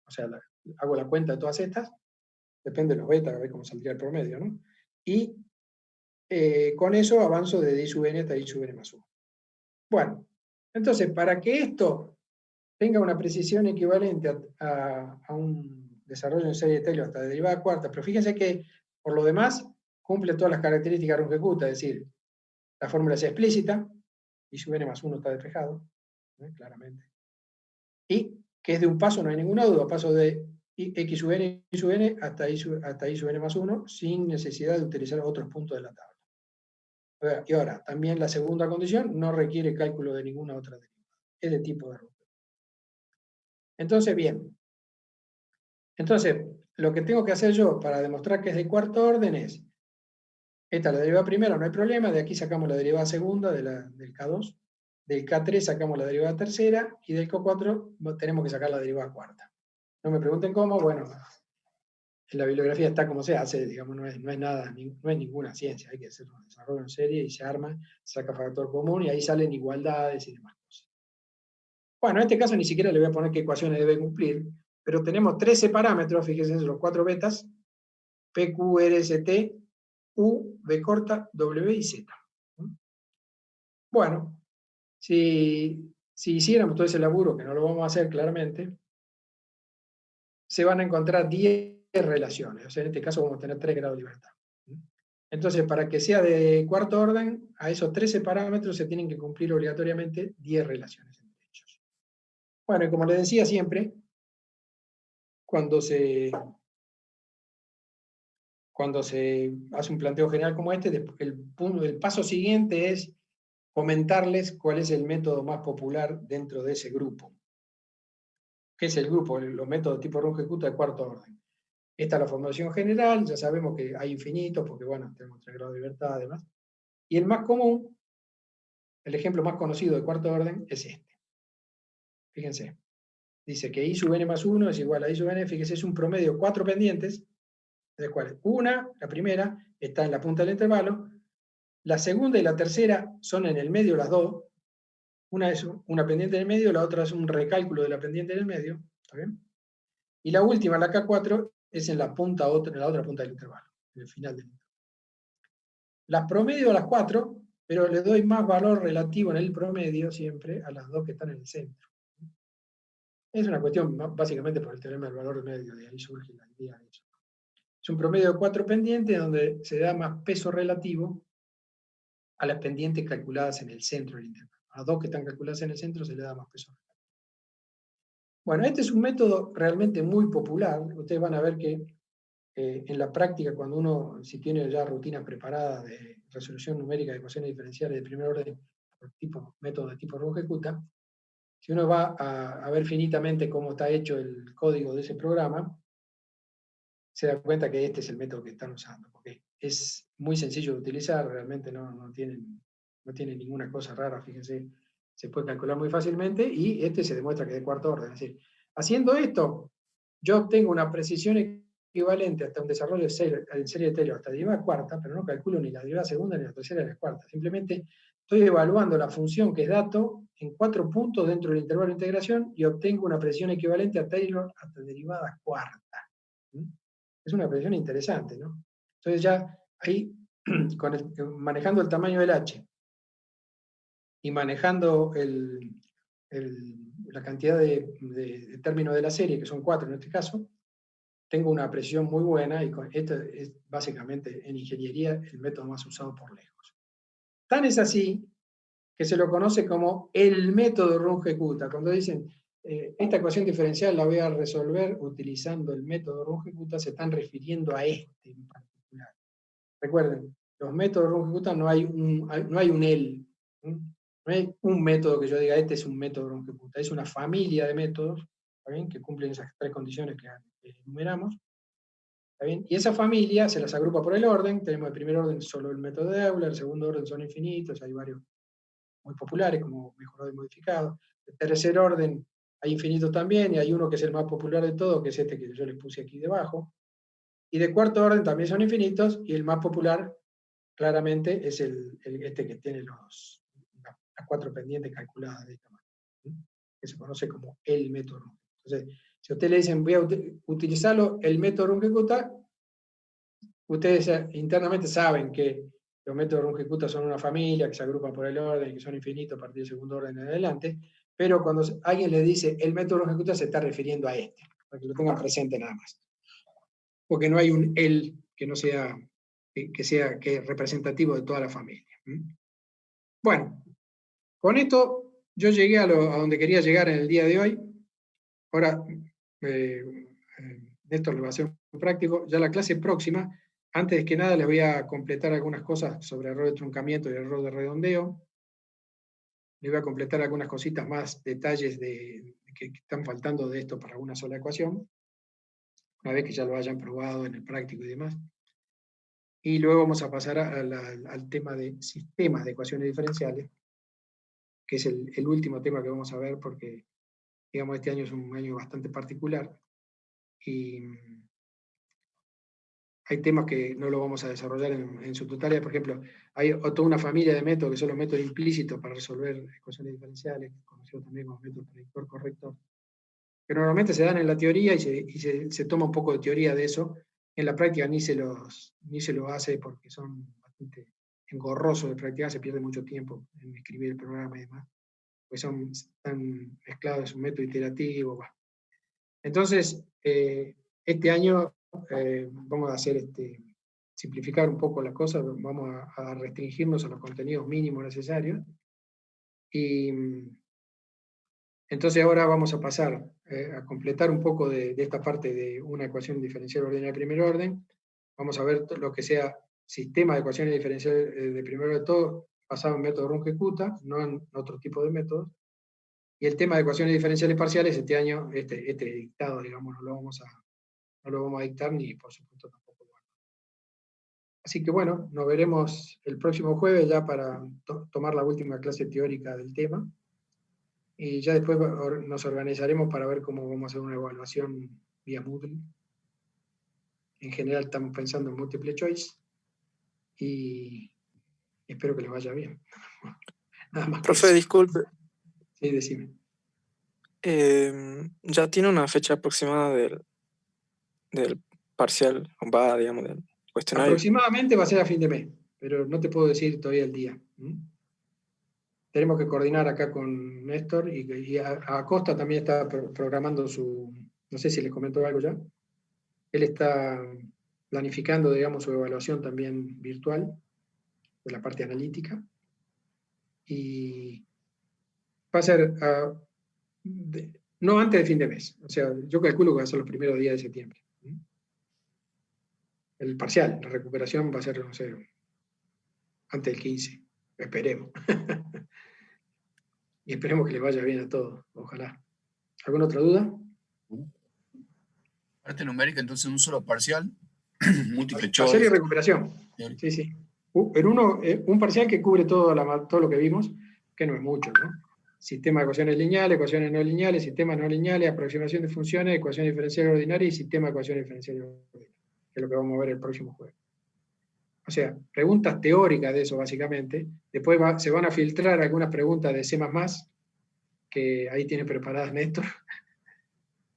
o sea, hago la cuenta de todas estas, depende de los betas, a ver cómo saldría el promedio, ¿no? Y con eso avanzo de I sub n hasta I sub n más 1. Bueno, entonces, para que esto tenga una precisión equivalente a un desarrollo en serie de Taylor hasta derivada cuarta, pero fíjense que, por lo demás, cumple todas las características de Runge-Kutta, es decir, la fórmula es explícita, I sub n más 1 está despejado, claramente. Y que es de un paso, no hay ninguna duda, paso de x sub n, y sub n hasta I sub n más 1, sin necesidad de utilizar otros puntos de la tabla. Y ahora, también la segunda condición no requiere cálculo de ninguna otra derivada, es de tipo de Runge. Entonces, bien. Entonces, lo que tengo que hacer yo para demostrar que es de cuarto orden es, esta la derivada primera, no hay problema, de aquí sacamos la derivada segunda del K2, del K3 sacamos la derivada tercera, y del K4 tenemos que sacar la derivada cuarta. No me pregunten cómo, bueno, en la bibliografía está como se hace, digamos, no es nada, no es ninguna ciencia, hay que hacer un desarrollo en serie y se arma, saca factor común y ahí salen igualdades y demás cosas. Bueno, en este caso ni siquiera le voy a poner qué ecuaciones debe cumplir, pero tenemos 13 parámetros, fíjense, los 4 betas, P, Q, R, S, T, U, B corta, W y Z. Bueno, si hiciéramos todo ese laburo, que no lo vamos a hacer claramente, se van a encontrar 10 relaciones, o sea, en este caso vamos a tener 3 grados de libertad. Entonces, para que sea de cuarto orden, a esos 13 parámetros se tienen que cumplir obligatoriamente 10 relaciones entre ellos. Bueno, y como les decía siempre, cuando se hace un planteo general como este, el paso siguiente es comentarles cuál es el método más popular dentro de ese grupo. ¿Qué es el grupo? Los métodos tipo Runge-Kutta de cuarto orden. Esta es la formación general, ya sabemos que hay infinitos, porque bueno, tenemos 3 grados de libertad además. Y el más común, el ejemplo más conocido de cuarto orden es este. Fíjense, dice que I sub n más 1 es igual a I sub n, fíjense, es un promedio de 4 pendientes, de las cuales una, la primera, está en la punta del intervalo, la segunda y la tercera son en el medio las dos, una es una pendiente en el medio, la otra es un recálculo de la pendiente en el medio, ¿está bien? Y la última, la K4, es en la otra punta del intervalo, en el final del intervalo. Las promedio a las 4, pero le doy más valor relativo en el promedio siempre a las dos que están en el centro. Es una cuestión básicamente por el teorema del valor medio, de ahí surge la idea de eso. Es un promedio de 4 pendientes donde se da más peso relativo a las pendientes calculadas en el centro del intervalo. A las dos que están calculadas en el centro se le da más peso relativo. Bueno, este es un método realmente muy popular. Ustedes van a ver que en la práctica, cuando uno, si tiene ya rutinas preparadas de resolución numérica de ecuaciones diferenciales de primer orden por método de tipo Runge-Kutta, si uno va a ver finitamente cómo está hecho el código de ese programa, se da cuenta que este es el método que están usando, porque es muy sencillo de utilizar, realmente no tiene ninguna cosa rara, fíjense, se puede calcular muy fácilmente, y este se demuestra que es de cuarto orden. Es decir, haciendo esto, yo obtengo una precisión equivalente hasta un desarrollo en serie de Taylor hasta derivada cuarta, pero no calculo ni la derivada segunda ni la tercera ni la cuarta. Simplemente estoy evaluando la función que es dato en 4 puntos dentro del intervalo de integración y obtengo una precisión equivalente a Taylor hasta derivada cuarta. Es una precisión interesante, ¿no? Entonces ya ahí, manejando el tamaño del H y manejando la cantidad de términos de la serie, que son 4 en este caso, tengo una precisión muy buena y esto es básicamente en ingeniería el método más usado por lejos. Tan es así que se lo conoce como el método Runge-Kutta. Cuando dicen esta ecuación diferencial la voy a resolver utilizando el método Runge-Kutta, se están refiriendo a este en particular. Recuerden, los métodos Runge-Kutta no hay un él. No hay un método que yo diga este es un método Runge-Kutta. Es una familia de métodos, ¿está bien?, que cumplen esas 3 condiciones que enumeramos. ¿Está bien? Y esa familia se las agrupa por el orden. Tenemos el primer orden solo el método de Euler, el segundo orden son infinitos, hay varios muy populares, como mejorado y modificado. De tercer orden hay infinitos también, y hay uno que es el más popular de todo, que es este que yo les puse aquí debajo. Y de cuarto orden también son infinitos, y el más popular claramente es este que tiene las 4 pendientes calculadas de esta manera, que se conoce como el método Runge. Entonces, si a usted le dicen voy a utilizarlo, el método Runge-Kutta, ustedes internamente saben que los métodos Runge-Kutta son una familia, que se agrupan por el orden, que son infinitos a partir del segundo orden en adelante, pero cuando alguien le dice el método Runge-Kutta se está refiriendo a este, para que lo tengan presente nada más. Porque no hay un él que no sea, que representativo de toda la familia. Bueno, con esto yo llegué a donde quería llegar en el día de hoy. Ahora, Néstor le va a hacer un práctico. Ya la clase próxima, antes que nada, les voy a completar algunas cosas sobre error de truncamiento y error de redondeo. Les voy a completar algunas cositas más, detalles que están faltando de esto para una sola ecuación, una vez que ya lo hayan probado en el práctico y demás. Y luego vamos a pasar al tema de sistemas de ecuaciones diferenciales, que es el último tema que vamos a ver, porque, digamos, este año es un año bastante particular, y hay temas que no lo vamos a desarrollar en su totalidad. Por ejemplo, hay toda una familia de métodos que son los métodos implícitos para resolver ecuaciones diferenciales, conocidos también como método predictor-corrector, que normalmente se dan en la teoría y se toma un poco de teoría de eso. En la práctica ni se lo hace porque son bastante engorrosos de practicar, se pierde mucho tiempo en escribir el programa y demás, pues están mezclados, es un método iterativo. Bah. Entonces, este año vamos a hacer simplificar un poco las cosas, vamos a restringirnos a los contenidos mínimos necesarios, y entonces ahora vamos a pasar a completar un poco de esta parte de una ecuación diferencial ordinaria de primer orden. Vamos a ver lo que sea sistema de ecuaciones diferenciales de primer orden, todo basado en método Runge-Kutta, no en otro tipo de métodos. Y el tema de ecuaciones diferenciales parciales, este año, este dictado, digamos, no lo vamos a dictar, ni por supuesto tampoco. Así que bueno, nos veremos el próximo jueves ya para tomar la última clase teórica del tema. Y ya después nos organizaremos para ver cómo vamos a hacer una evaluación vía Moodle. En general estamos pensando en múltiple choice y espero que les vaya bien. Nada más. Profe, disculpe. Sí, decime. ¿Ya tiene una fecha aproximada del parcial, digamos, del cuestionario? Aproximadamente va a ser a fin de mes, pero no te puedo decir todavía el día. Tenemos que coordinar acá con Néstor, y Acosta también está programando no sé si les comentó algo ya, él está planificando, digamos, su evaluación también virtual, de la parte analítica, y va a ser no antes de fin de mes, o sea, yo calculo que va a ser los primeros días de septiembre. El parcial, la recuperación va a ser, no sé, antes del 15, esperemos. Y esperemos que les vaya bien a todos, ojalá. ¿Alguna otra duda? Parte numérica, entonces un solo parcial, múltiple choice. Parcial y recuperación. Sí, sí. Un parcial que cubre todo lo que vimos, que no es mucho, ¿no? Sistema de ecuaciones lineales, ecuaciones no lineales, sistemas no lineales, aproximación de funciones, ecuaciones diferenciales ordinarias y sistema de ecuaciones diferenciales ordinarias, que es lo que vamos a ver el próximo jueves. O sea, preguntas teóricas de eso, básicamente. Después se van a filtrar algunas preguntas de C++, que ahí tiene preparadas Néstor,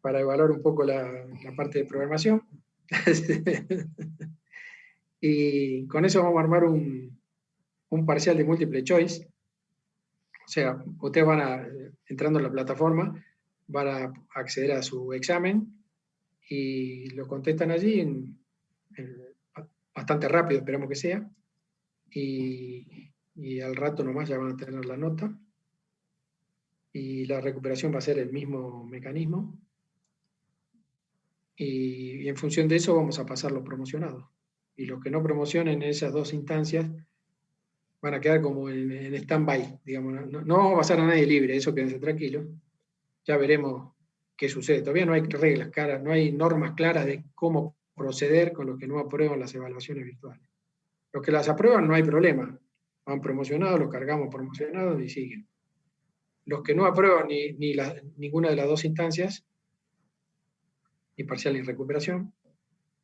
para evaluar un poco la parte de programación. Y con eso vamos a armar un parcial de múltiple choice. O sea, ustedes entrando en la plataforma, van a acceder a su examen y lo contestan allí bastante rápido, esperamos que sea. Y al rato nomás ya van a tener la nota. Y la recuperación va a ser el mismo mecanismo. Y en función de eso vamos a pasar los promocionados. Y los que no promocionen en esas dos instancias van a quedar como en stand-by, digamos. No vamos a pasar a nadie libre, eso quédense tranquilos. Ya veremos qué sucede. Todavía no hay reglas claras, no hay normas claras de cómo proceder con los que no aprueban las evaluaciones virtuales. Los que las aprueban no hay problema. van promocionados, los cargamos promocionados y siguen. Los que no aprueban ninguna de las dos instancias, ni parcial ni recuperación,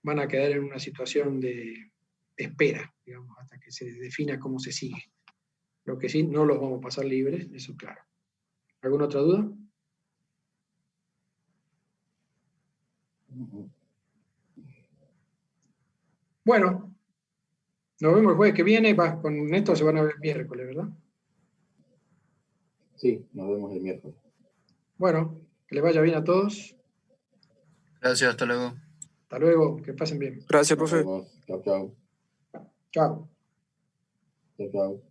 van a quedar en una situación de espera, digamos, hasta que se defina cómo se sigue. Lo que sí, no los vamos a pasar libres, eso claro. ¿Alguna otra duda? Bueno, nos vemos el jueves que viene. Con esto se van a ver el miércoles, ¿verdad? Sí, nos vemos el miércoles. Bueno, que les vaya bien a todos. Gracias, hasta luego. Hasta luego, que pasen bien. Gracias, Nos profe. vemos. Chao, chao. Chao. Chao, chao.